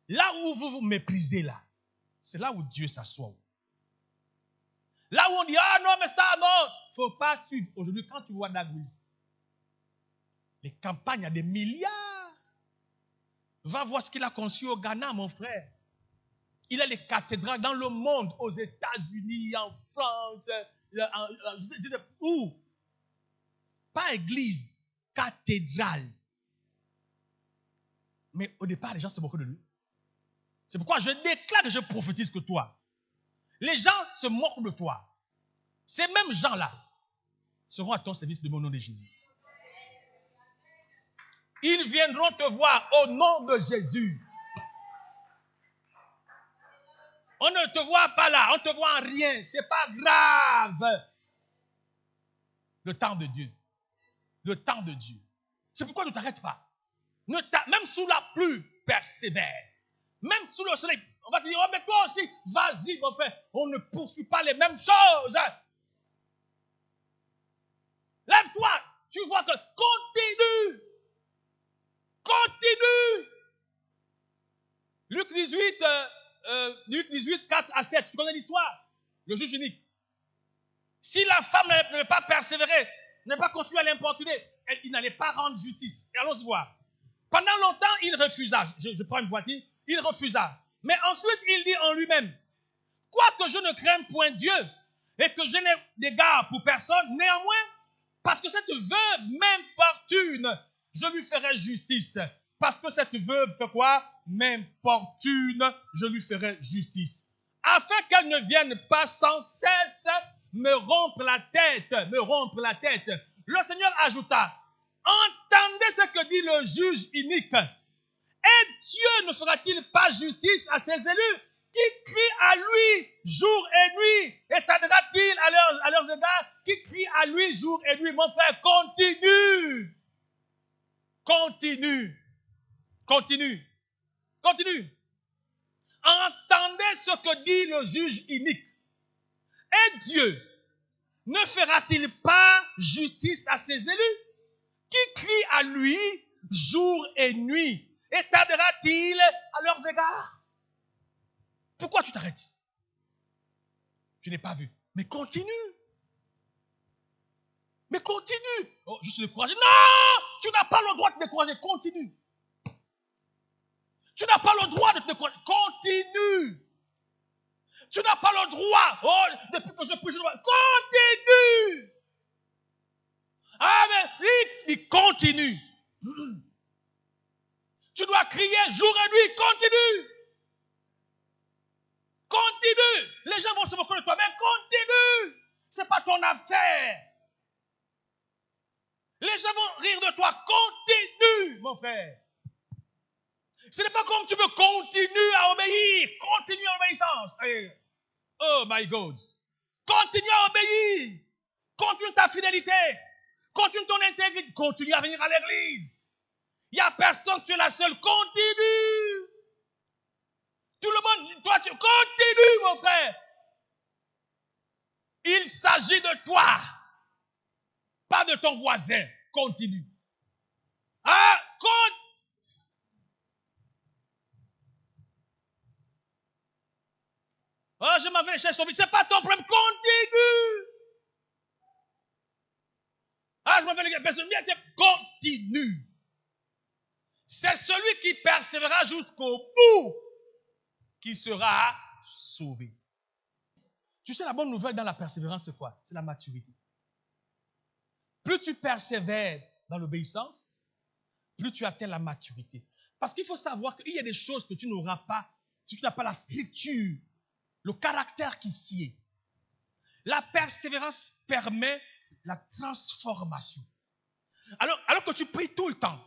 là où vous vous méprisez là, c'est là où Dieu s'assoit. Là où on dit, ah non, mais ça, non, il ne faut pas suivre. Aujourd'hui, quand tu vois Dag Wills, les campagnes à des milliards. Va voir ce qu'il a conçu au Ghana, mon frère. Il a les cathédrales dans le monde, aux États-Unis, en France, je sais où. Pas église, cathédrale. Mais au départ, les gens se moquent de lui. C'est pourquoi je déclare que je prophétise que toi. Les gens se moquent de toi. Ces mêmes gens-là seront à ton service de mon nom de Jésus. Ils viendront te voir au nom de Jésus. On ne te voit pas là, on ne te voit en rien. Ce n'est pas grave. Le temps de Dieu. Le temps de Dieu. C'est pourquoi ne t'arrête pas. Même sous la pluie, persévère. Même sous le soleil, on va te dire, oh mais toi aussi, vas-y mon frère. On ne poursuit pas les mêmes choses. Lève-toi. Tu vois que continue. Continue. Luc 18, 4 à 7. Tu connais l'histoire? Le juge unique. Si la femme n'avait pas persévéré, n'avait pas continué à l'importuner, il n'allait pas rendre justice. Et allons-y voir. Pendant longtemps, il refusa. Je prends une voiture. Il refusa. Mais ensuite, il dit en lui-même, quoique je ne craigne point Dieu et que je n'ai d'égard pour personne, néanmoins, parce que cette veuve m'importune, je lui ferai justice. Parce que cette veuve fait quoi? M'importune, je lui ferai justice. Afin qu'elle ne vienne pas sans cesse me rompre la tête. Le Seigneur ajouta, entendez ce que dit le juge inique. Et Dieu ne fera-t-il pas justice à ses élus qui crient à lui jour et nuit? Étendra-t-il à leurs égards qui crient à lui jour et nuit? Mon frère, continue. Entendez ce que dit le juge inique. Et Dieu ne fera-t-il pas justice à ses élus qui crient à lui jour et nuit? Étendra-t-il à leurs égards? Pourquoi tu t'arrêtes? Tu n'es pas vu. Mais continue. Oh, je suis découragé. Non! Tu n'as pas le droit de te décourager. Continue. Tu n'as pas le droit de te décourager. Continue. Tu n'as pas le droit. Oh, depuis que je prie, je dois. Continue. Ah, mais il continue. Tu dois crier jour et nuit. Continue. Les gens vont se moquer de toi, mais continue. Ce n'est pas ton affaire. Les gens vont rire de toi. Continue, mon frère. Ce n'est pas comme tu veux continuer à obéir. Continue en obéissance. Oh my God. Continue à obéir. Continue ta fidélité. Continue ton intégrité. Continue à venir à l'église. Il n'y a personne, tu es la seule. Continue. Tout le monde, toi, tu continues, mon frère. Il s'agit de toi. Pas de ton voisin. Continue. Oh, je m'en vais chercher sauver. Ce n'est pas ton problème. Continue. Ah, je m'en vais les personnes bien, c'est continue. C'est celui qui persévérera jusqu'au bout qui sera sauvé. Tu sais, la bonne nouvelle dans la persévérance, c'est quoi? C'est la maturité. Plus tu persévères dans l'obéissance, plus tu atteins la maturité. Parce qu'il faut savoir qu'il y a des choses que tu n'auras pas si tu n'as pas la structure, le caractère qui s'y est. La persévérance permet la transformation. Alors que tu pries tout le temps,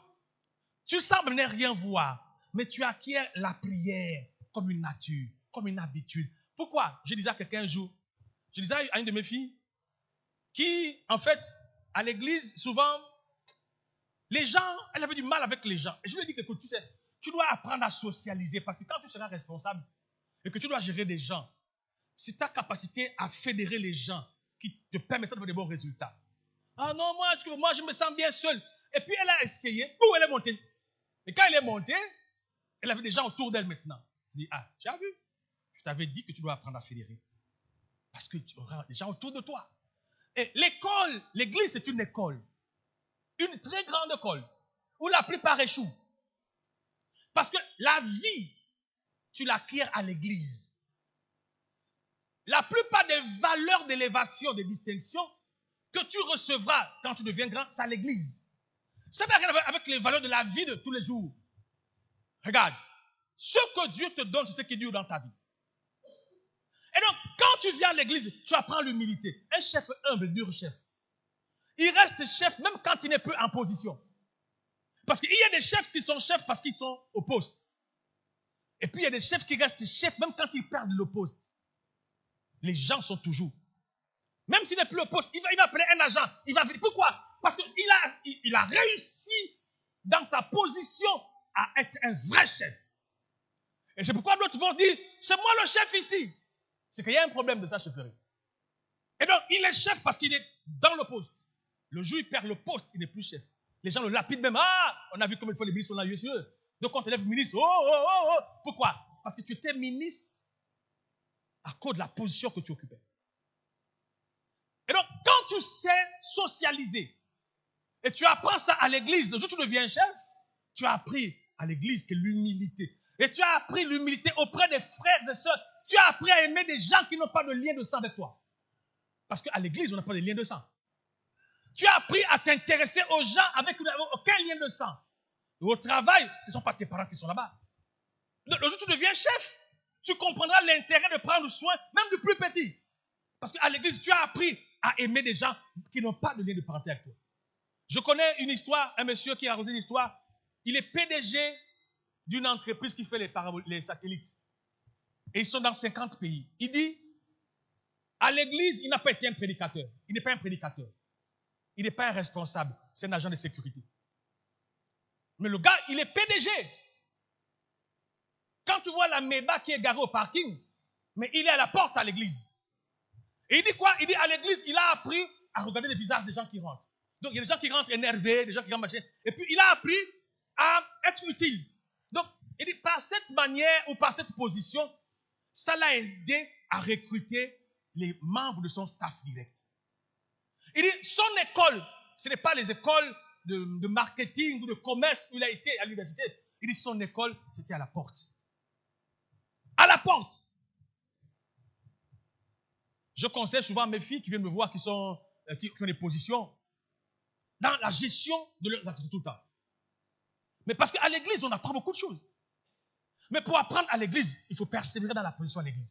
tu sembles ne rien voir, mais tu acquiers la prière comme une nature, comme une habitude. Pourquoi? Je disais à quelqu'un un jour, je disais à une de mes filles, qui, en fait, à l'église, souvent, les gens, elle avait du mal avec les gens. Et je lui ai dit, écoute, tu sais, tu dois apprendre à socialiser, parce que quand tu seras responsable et que tu dois gérer des gens, c'est ta capacité à fédérer les gens qui te permettra de faire de bons résultats. Ah non, moi, je me sens bien seul. Et puis, elle a essayé, où elle est montée. Et quand elle est montée, elle avait des gens autour d'elle maintenant. Elle dit, ah, tu as vu? Je t'avais dit que tu dois apprendre à fédérer. Parce que tu auras des gens autour de toi. Et l'école, l'église, c'est une école. Une très grande école. Où la plupart échouent. Parce que la vie, tu l'acquiers à l'église. La plupart des valeurs d'élévation, de distinction, que tu recevras quand tu deviens grand, c'est à l'église. Ça n'a rien à voir avec les valeurs de la vie de tous les jours. Regarde, ce que Dieu te donne, c'est ce qui dure dans ta vie. Et donc, quand tu viens à l'église, tu apprends l'humilité. Un chef humble, dur chef. Il reste chef même quand il n'est plus en position. Parce qu'il y a des chefs qui sont chefs parce qu'ils sont au poste. Et puis il y a des chefs qui restent chefs même quand ils perdent le poste. Les gens sont toujours. Même s'il n'est plus au poste, il va appeler un agent. Il va venir. Pourquoi? Parce qu'il a réussi dans sa position à être un vrai chef. Et c'est pourquoi d'autres vont dire, c'est moi le chef ici. C'est qu'il y a un problème de sa chefferie. Et donc, il est chef parce qu'il est dans le poste. Le jour où il perd le poste, il n'est plus chef. Les gens le lapident même. Ah, on a vu comme il faut les ministres, on a eu sur eux. Donc, on t'élève ministre. Oh. Pourquoi? Parce que tu étais ministre à cause de la position que tu occupais. Et donc, quand tu sais socialiser, et tu apprends ça à l'église, le jour où tu deviens chef, tu as appris à l'église que l'humilité. Et tu as appris l'humilité auprès des frères et sœurs. Tu as appris à aimer des gens qui n'ont pas de lien de sang avec toi. Parce qu'à l'église, on n'a pas de lien de sang. Tu as appris à t'intéresser aux gens avec aucun lien de sang. Et au travail, ce ne sont pas tes parents qui sont là-bas. Le jour où tu deviens chef, tu comprendras l'intérêt de prendre soin, même du plus petit. Parce qu'à l'église, tu as appris à aimer des gens qui n'ont pas de lien de parenté avec toi. Je connais une histoire, un monsieur qui a raconté une histoire. Il est PDG d'une entreprise qui fait les satellites. Et ils sont dans 50 pays. Il dit, à l'église, il n'a pas été un prédicateur. Il n'est pas un prédicateur. Il n'est pas un responsable. C'est un agent de sécurité. Mais le gars, il est PDG. Quand tu vois la Maybach qui est garée au parking, mais il est à la porte à l'église. Et il dit quoi? Il dit à l'église, il a appris à regarder les visages des gens qui rentrent. Donc il y a des gens qui rentrent énervés, des gens qui rentrent machin. Et puis il a appris à être utile. Donc il dit par cette manière ou par cette position, ça l'a aidé à recruter les membres de son staff direct. Il dit son école, ce n'est pas les écoles de marketing ou de commerce où il a été à l'université. Il dit son école, c'était à la porte. À la porte. Je conseille souvent à mes filles qui viennent me voir, qui ont des positions dans la gestion de leurs activités tout le temps. Mais parce qu'à l'église, on apprend beaucoup de choses. Mais pour apprendre à l'église, il faut persévérer dans la position à l'église.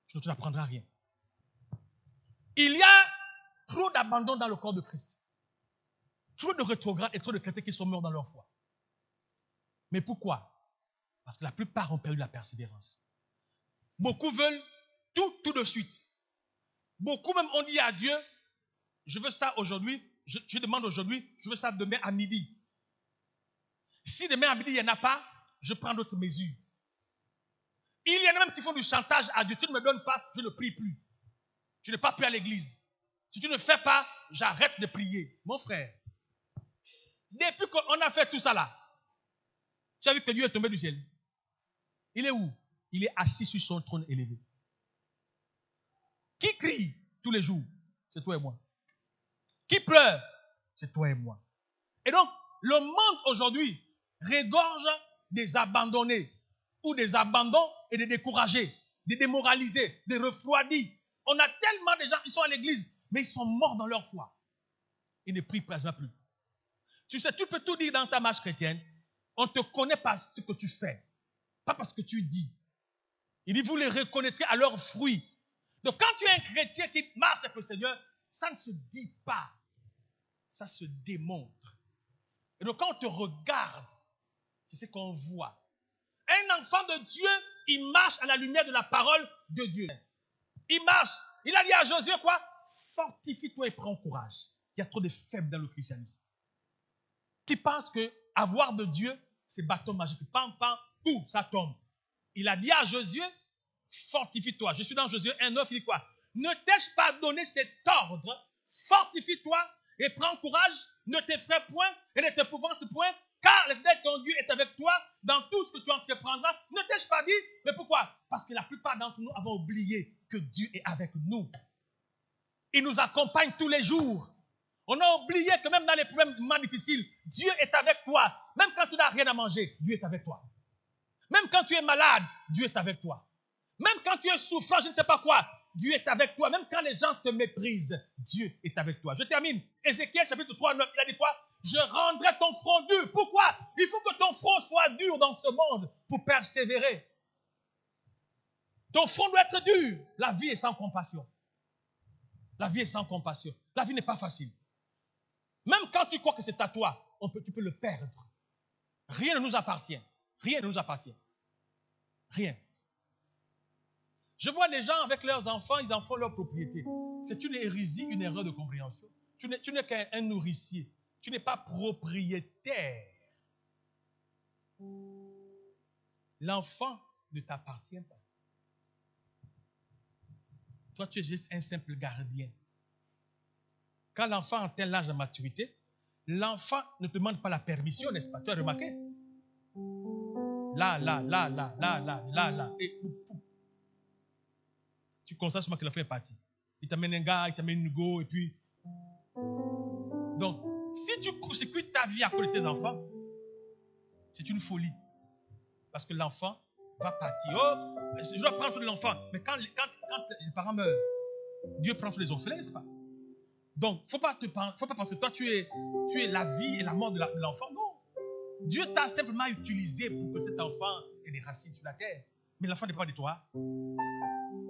Sinon, tu n'apprendras rien. Il y a trop d'abandon dans le corps de Christ. Trop de rétrogrades et trop de chrétiens qui sont morts dans leur foi. Mais pourquoi? Parce que la plupart ont perdu la persévérance. Beaucoup veulent tout de suite. Beaucoup même ont dit à Dieu, je veux ça aujourd'hui, je demande aujourd'hui, je veux ça demain à midi. Si demain à midi, il n'y en a pas, je prends d'autres mesures. Il y en a même qui font du chantage à Dieu. Tu ne me donnes pas, je ne prie plus. Tu n'es pas plus à l'église. Si tu ne fais pas, j'arrête de prier. Mon frère, depuis qu'on a fait tout ça là, tu as vu que Dieu est tombé du ciel. Il est où? Il est assis sur son trône élevé. Qui crie tous les jours? C'est toi et moi. Qui pleure? C'est toi et moi. Et donc, le monde aujourd'hui regorge des abandonnés ou des abandons et des découragés, des démoralisés, des refroidis. On a tellement de gens qui sont à l'église, mais ils sont morts dans leur foi. Ils ne prient presque plus. Tu sais, tu peux tout dire dans ta marche chrétienne. On ne te connaît pas ce que tu fais, pas parce que tu dis. Il dit, vous les reconnaîtrez à leurs fruits. Donc, quand tu es un chrétien qui marche avec le Seigneur, ça ne se dit pas. Ça se démontre. Et donc, quand on te regarde, c'est ce qu'on voit. Un enfant de Dieu, il marche à la lumière de la parole de Dieu. Il marche. Il a dit à Josué quoi? Fortifie-toi et prends courage. Il y a trop de faibles dans le christianisme. Qui pensent que avoir de Dieu, c'est bâton magique. Pam, pam, tout, ça tombe. Il a dit à Josué, fortifie-toi. Je suis dans Josué 1,9, il dit quoi? Ne t'ai-je pas donné cet ordre? Fortifie-toi et prends courage, ne t'effraie point et ne t'épouvante point, car l'Éternel ton Dieu est avec toi dans tout ce que tu entreprendras. Ne t'ai-je pas dit? Mais pourquoi? Parce que la plupart d'entre nous avons oublié que Dieu est avec nous. Il nous accompagne tous les jours. On a oublié que même dans les problèmes difficiles, Dieu est avec toi. Même quand tu n'as rien à manger, Dieu est avec toi. Même quand tu es malade, Dieu est avec toi. Même quand tu es souffrant, je ne sais pas quoi, Dieu est avec toi. Même quand les gens te méprisent, Dieu est avec toi. Je termine. Ézéchiel chapitre 3, 9, il a dit quoi? Je rendrai ton front dur. Pourquoi? Il faut que ton front soit dur dans ce monde pour persévérer. Ton front doit être dur. La vie est sans compassion. La vie est sans compassion. La vie n'est pas facile. Même quand tu crois que c'est à toi, tu peux le perdre. Rien ne nous appartient. Rien ne nous appartient. Rien. Je vois les gens avec leurs enfants, ils en font leur propriété. C'est une hérésie, une erreur de compréhension. Tu n'es qu'un nourricier. Tu n'es pas propriétaire. L'enfant ne t'appartient pas. Toi, tu es juste un simple gardien. Quand l'enfant atteint l'âge de maturité, l'enfant ne te demande pas la permission, n'est-ce pas? Tu as remarqué? Là. Et tu constates seulement que l'enfant est parti. Il t'amène un gars, il t'amène une go, et puis... Donc, si tu court-circuites ta vie à cause de tes enfants, c'est une folie. Parce que l'enfant va partir. Oh, je dois prendre soin de l'enfant. Mais quand les parents meurent, Dieu prend sur les orphelins, n'est-ce pas? Donc, il ne faut pas penser que toi, tu es la vie et la mort de l'enfant. Non. Dieu t'a simplement utilisé pour que cet enfant ait des racines sur la terre. Mais l'enfant dépend de toi.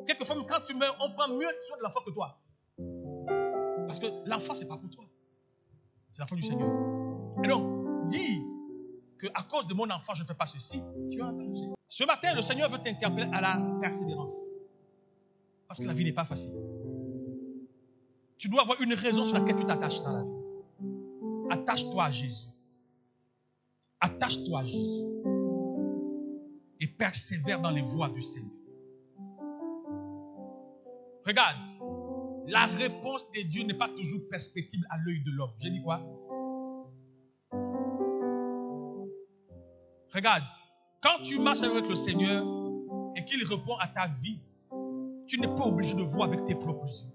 Quelquefois, même quand tu meurs, on prend mieux soin de l'enfant que toi. Parce que l'enfant, ce n'est pas pour toi. C'est l'enfant du Seigneur. Et donc, dis qu'à cause de mon enfant, je ne fais pas ceci. Tu es en danger. Ce matin, le Seigneur veut t'interpeller à la persévérance. Parce que la vie n'est pas facile. Tu dois avoir une raison sur laquelle tu t'attaches dans la vie. Attache-toi à Jésus. Attache-toi à Jésus. Et persévère dans les voies du Seigneur. Regarde, la réponse de Dieu n'est pas toujours perceptible à l'œil de l'homme. J'ai dit quoi? Regarde, quand tu marches avec le Seigneur et qu'il répond à ta vie, tu n'es pas obligé de voir avec tes propres yeux.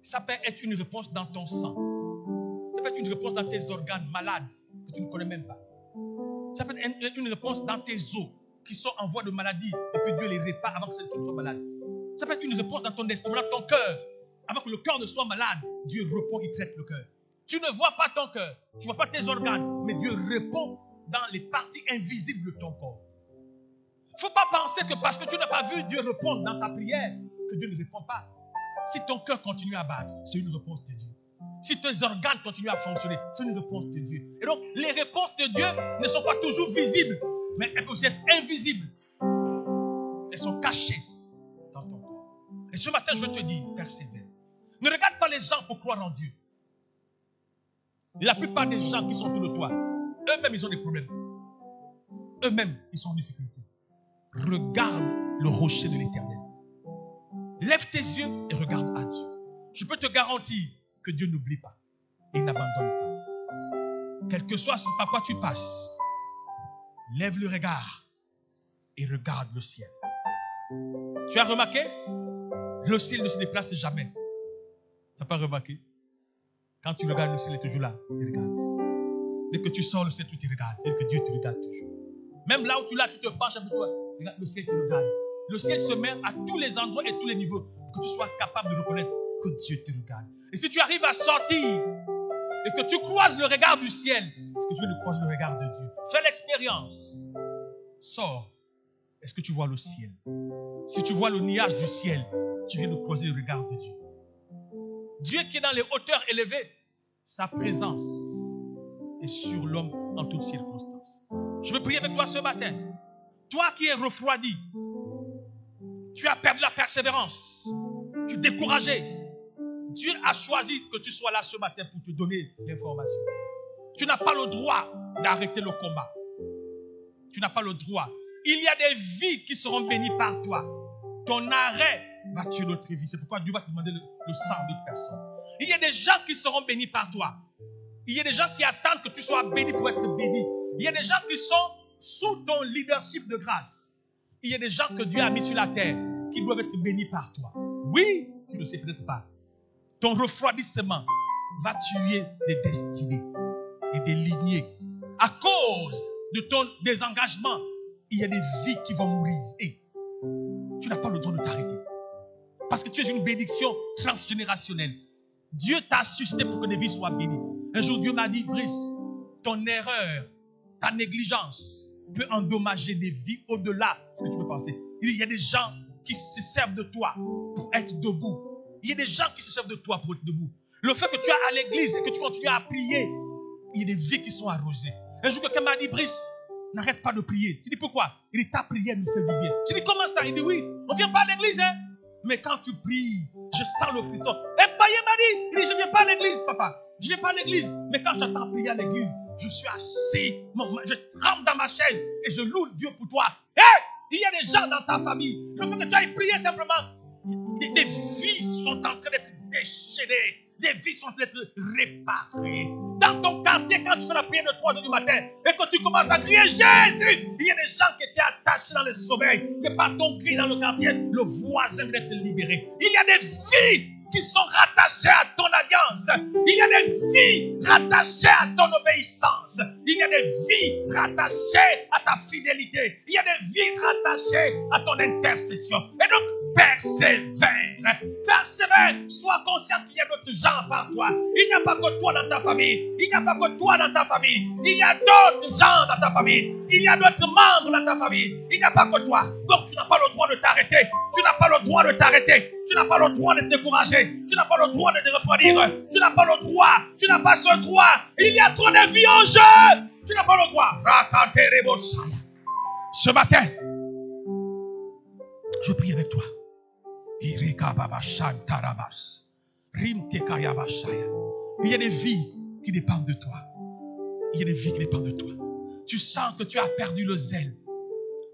Ça peut être une réponse dans ton sang. Ça peut être une réponse dans tes organes malades que tu ne connais même pas. Ça peut être une réponse dans tes os qui sont en voie de maladie et puis Dieu les répare avant que tu ne sois malade. Ça peut être une réponse dans ton estomac, dans ton cœur. Avant que le cœur ne soit malade, Dieu répond, il traite le cœur. Tu ne vois pas ton cœur, tu ne vois pas tes organes, mais Dieu répond dans les parties invisibles de ton corps. Il ne faut pas penser que parce que tu n'as pas vu Dieu répondre dans ta prière, que Dieu ne répond pas. Si ton cœur continue à battre, c'est une réponse de Dieu. Si tes organes continuent à fonctionner, c'est une réponse de Dieu. Et donc, les réponses de Dieu ne sont pas toujours visibles, mais elles peuvent aussi être invisibles. Elles sont cachées dans ton corps. Et ce matin, je veux te dire, persévère. Ne regarde pas les gens pour croire en Dieu. La plupart des gens qui sont autour de toi, eux-mêmes, ils ont des problèmes. Eux-mêmes, ils sont en difficulté. Regarde le rocher de l'Éternel. Lève tes yeux et regarde à Dieu. Je peux te garantir que Dieu n'oublie pas et il n'abandonne pas. Quel que soit par quoi tu passes, lève le regard et regarde le ciel. Tu as remarqué? Le ciel ne se déplace jamais. Tu n'as pas remarqué? Quand tu regardes, le ciel est toujours là. Tu regardes. Dès que tu sors, le ciel, tu te regardes. C'est que Dieu te regarde toujours. Même là où tu te penches un peu, tu vois, regarde, le ciel te regarde. Le ciel se met à tous les endroits et tous les niveaux pour que tu sois capable de reconnaître que Dieu te regarde. Et si tu arrives à sortir et que tu croises le regard du ciel, est-ce que tu veux croiser le regard de Dieu? Fais l'expérience. Sors. Est-ce que tu vois le ciel? Si tu vois le nuage du ciel, tu viens de croiser le regard de Dieu. Dieu qui est dans les hauteurs élevées, sa présence est sur l'homme en toutes circonstances. Je veux prier avec toi ce matin. Toi qui es refroidi, tu as perdu la persévérance, tu es découragé. Dieu a choisi que tu sois là ce matin pour te donner l'information. Tu n'as pas le droit d'arrêter le combat. Tu n'as pas le droit. Il y a des vies qui seront bénies par toi. Ton arrêt va tuer notre vie. C'est pourquoi Dieu va te demander le sang d'autres personnes. Il y a des gens qui seront bénis par toi. Il y a des gens qui attendent que tu sois béni pour être béni. Il y a des gens qui sont sous ton leadership de grâce. Il y a des gens que Dieu a mis sur la terre qui doivent être bénis par toi. Oui, tu ne le sais peut-être pas. Ton refroidissement va tuer des destinées et des lignées. À cause de ton désengagement, il y a des vies qui vont mourir. Et tu n'as pas le droit de t'arrêter. Parce que tu es une bénédiction transgénérationnelle. Dieu t'a suscité pour que des vies soient bénies. Un jour, Dieu m'a dit, Brice, ton erreur, ta négligence peut endommager des vies au-delà de ce que tu peux penser. Il y a des gens qui se servent de toi pour être debout. Il y a des gens qui se servent de toi pour être debout. Le fait que tu es à l'église et que tu continues à prier, il y a des vies qui sont arrosées. Un jour, quelqu'un m'a dit, Brice, n'arrête pas de prier. Je dis, pourquoi? Il dit, ta prière nous fait du bien. Je dis, comment ça? Il dit, oui, on ne vient pas à l'église, hein? Mais quand tu pries, je sens le frisson. Et Paye m'a dit, il dit, je ne viens pas à l'église, papa. Je ne viens pas à l'église. Mais quand j'entends prier à l'église, je suis assis, je tremble dans ma chaise et je loue Dieu pour toi. Hé! Il y a des gens dans ta famille. Le fait que tu ailles prier simplement, des vies sont en train d'être déchaînées. Des vies sont en train d'être réparées. Dans ton quartier, quand tu fais la prière de 3 heures du matin et que tu commences à crier Jésus, il y a des gens qui étaient attachés dans le sommeil. Et par ton cri dans le quartier, le voisin vient d'être libéré. Il y a des vies qui sont rattachées à ton alliance. Il y a des vies rattachées à ton obéissance. Il y a des vies rattachées à ta fidélité. Il y a des vies rattachées à ton intercession. Et donc, persévère. Persévère. Sois conscient qu'il y a d'autres gens par toi. Il n'y a pas que toi dans ta famille. Il n'y a pas que toi dans ta famille. Il y a d'autres gens dans ta famille. Il y a d'autres membres dans ta famille. Il n'y a pas que toi. Donc, tu n'as pas le droit de t'arrêter. Tu n'as pas le droit de t'arrêter. Tu n'as pas le droit de te décourager. Tu n'as pas le droit de te refroidir. Tu n'as pas le droit. Tu n'as pas ce droit. Il y a trop de vie en jeu. Tu n'as pas le droit. Ce matin, je prie avec toi. Il y a des vies qui dépendent de toi. Il y a des vies qui dépendent de toi. Tu sens que tu as perdu le zèle.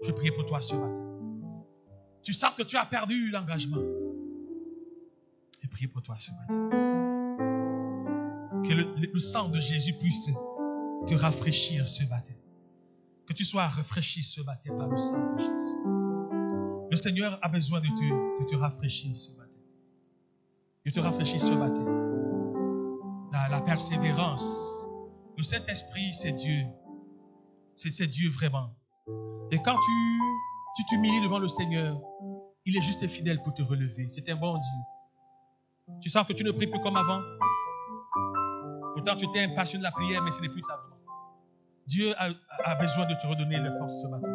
Je prie pour toi ce matin. Tu sens que tu as perdu l'engagement. Je prie pour toi ce matin. Que le sang de Jésus puisse te rafraîchir ce matin. Que tu sois rafraîchi ce matin par le sang de Jésus. Le Seigneur a besoin de te rafraîchir ce matin. De te rafraîchir ce matin. La persévérance. Le Saint-Esprit, c'est Dieu. C'est Dieu vraiment. Et quand tu t'humilies devant le Seigneur, il est juste et fidèle pour te relever. C'est un bon Dieu. Tu sens que tu ne pries plus comme avant. Pourtant, tu t'es impatient de la prière, mais ce n'est plus ça. Dieu a besoin de te redonner les forces ce matin.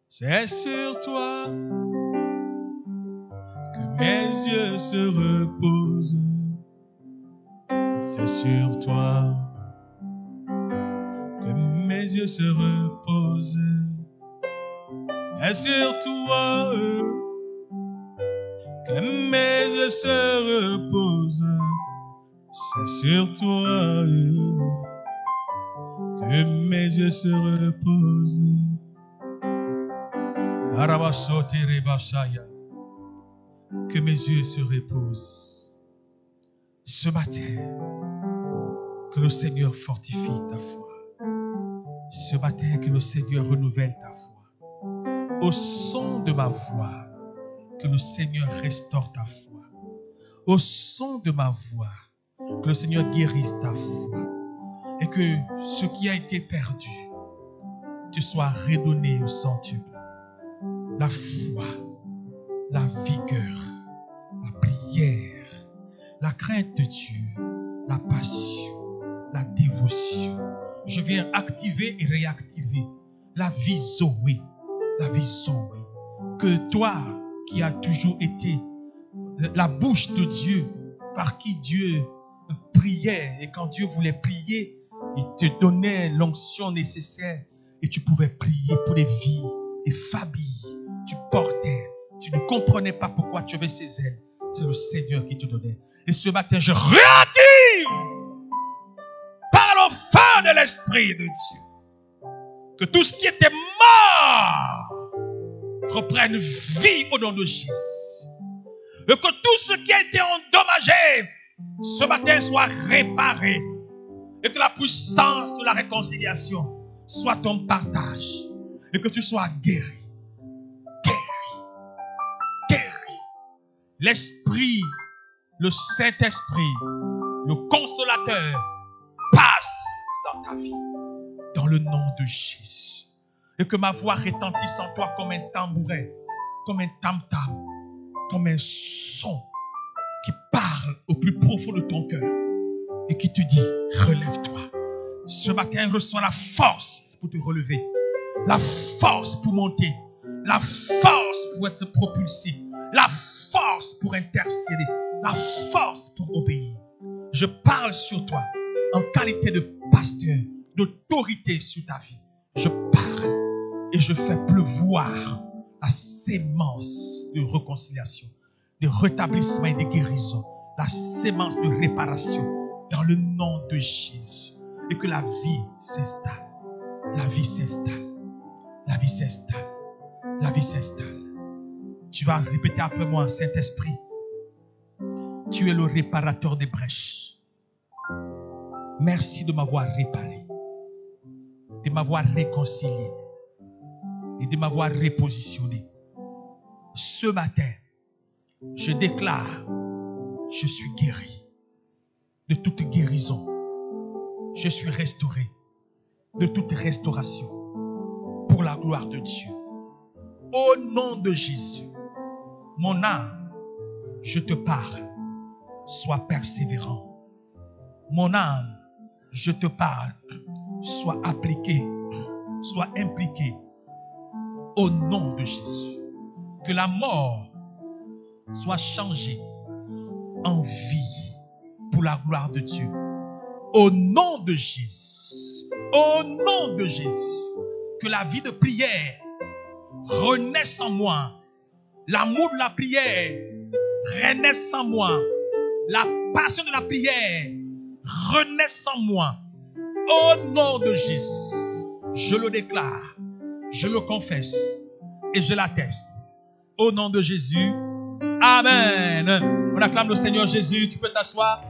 C'est sur toi que mes yeux se reposent. C'est sur toi que mes yeux se reposent. C'est sur toi que mes yeux se reposent. C'est sur toi que mes yeux se reposent. Que mes yeux se reposent. Ce matin, que le Seigneur fortifie ta foi. Ce matin, que le Seigneur renouvelle ta foi. Au son de ma voix, que le Seigneur restaure ta foi. Au son de ma voix, que le Seigneur guérisse ta foi. Et que ce qui a été perdu te soit redonné au centuple. La foi, la vigueur, la prière, la crainte de Dieu, la passion, la dévotion. Je viens activer et réactiver la vie Zoé. La vie Zoé. Que toi, qui as toujours été la bouche de Dieu, par qui Dieu priait, et quand Dieu voulait prier, il te donnait l'onction nécessaire et tu pouvais prier pour des vies, des familles. Tu portais, tu ne comprenais pas pourquoi tu avais ces ailes. C'est le Seigneur qui te donnait. Et ce matin, je réactive par le feu de l'Esprit de Dieu que tout ce qui était mort reprenne vie au nom de Jésus. Et que tout ce qui a été endommagé ce matin soit réparé. Et que la puissance de la réconciliation soit ton partage. Et que tu sois guéri. Guéri. L'Esprit, le Saint-Esprit, le Consolateur passe dans ta vie. Dans le nom de Jésus. Et que ma voix retentisse en toi comme un tambourin, comme un tam-tam, comme un son qui parle au plus profond de ton cœur et qui te dit, relève-toi. Ce matin, reçois la force pour te relever, la force pour monter, la force pour être propulsé, la force pour intercéder, la force pour obéir. Je parle sur toi en qualité de pasteur, d'autorité sur ta vie. Je parle et je fais pleuvoir la sémence de réconciliation, de rétablissement et de guérison, la sémence de réparation dans le nom de Jésus. Et que la vie s'installe, la vie s'installe, la vie s'installe, la vie s'installe. Tu vas répéter après moi, Saint-Esprit, tu es le réparateur des brèches. Merci de m'avoir réparé, de m'avoir réconcilié et de m'avoir repositionné. Ce matin, je déclare, je suis guéri de toute guérison. Je suis restauré de toute restauration pour la gloire de Dieu. Au nom de Jésus, mon âme, je te parle, sois persévérant. Mon âme, je te parle, sois appliqué, sois impliqué. Au nom de Jésus, que la mort soit changée en vie pour la gloire de Dieu. Au nom de Jésus, au nom de Jésus, que la vie de prière renaisse en moi. L'amour de la prière renaisse en moi. La passion de la prière renaisse en moi. Au nom de Jésus, je le déclare, je le confesse et je l'atteste. Au nom de Jésus, Amen. On acclame le Seigneur Jésus. Tu peux t'asseoir.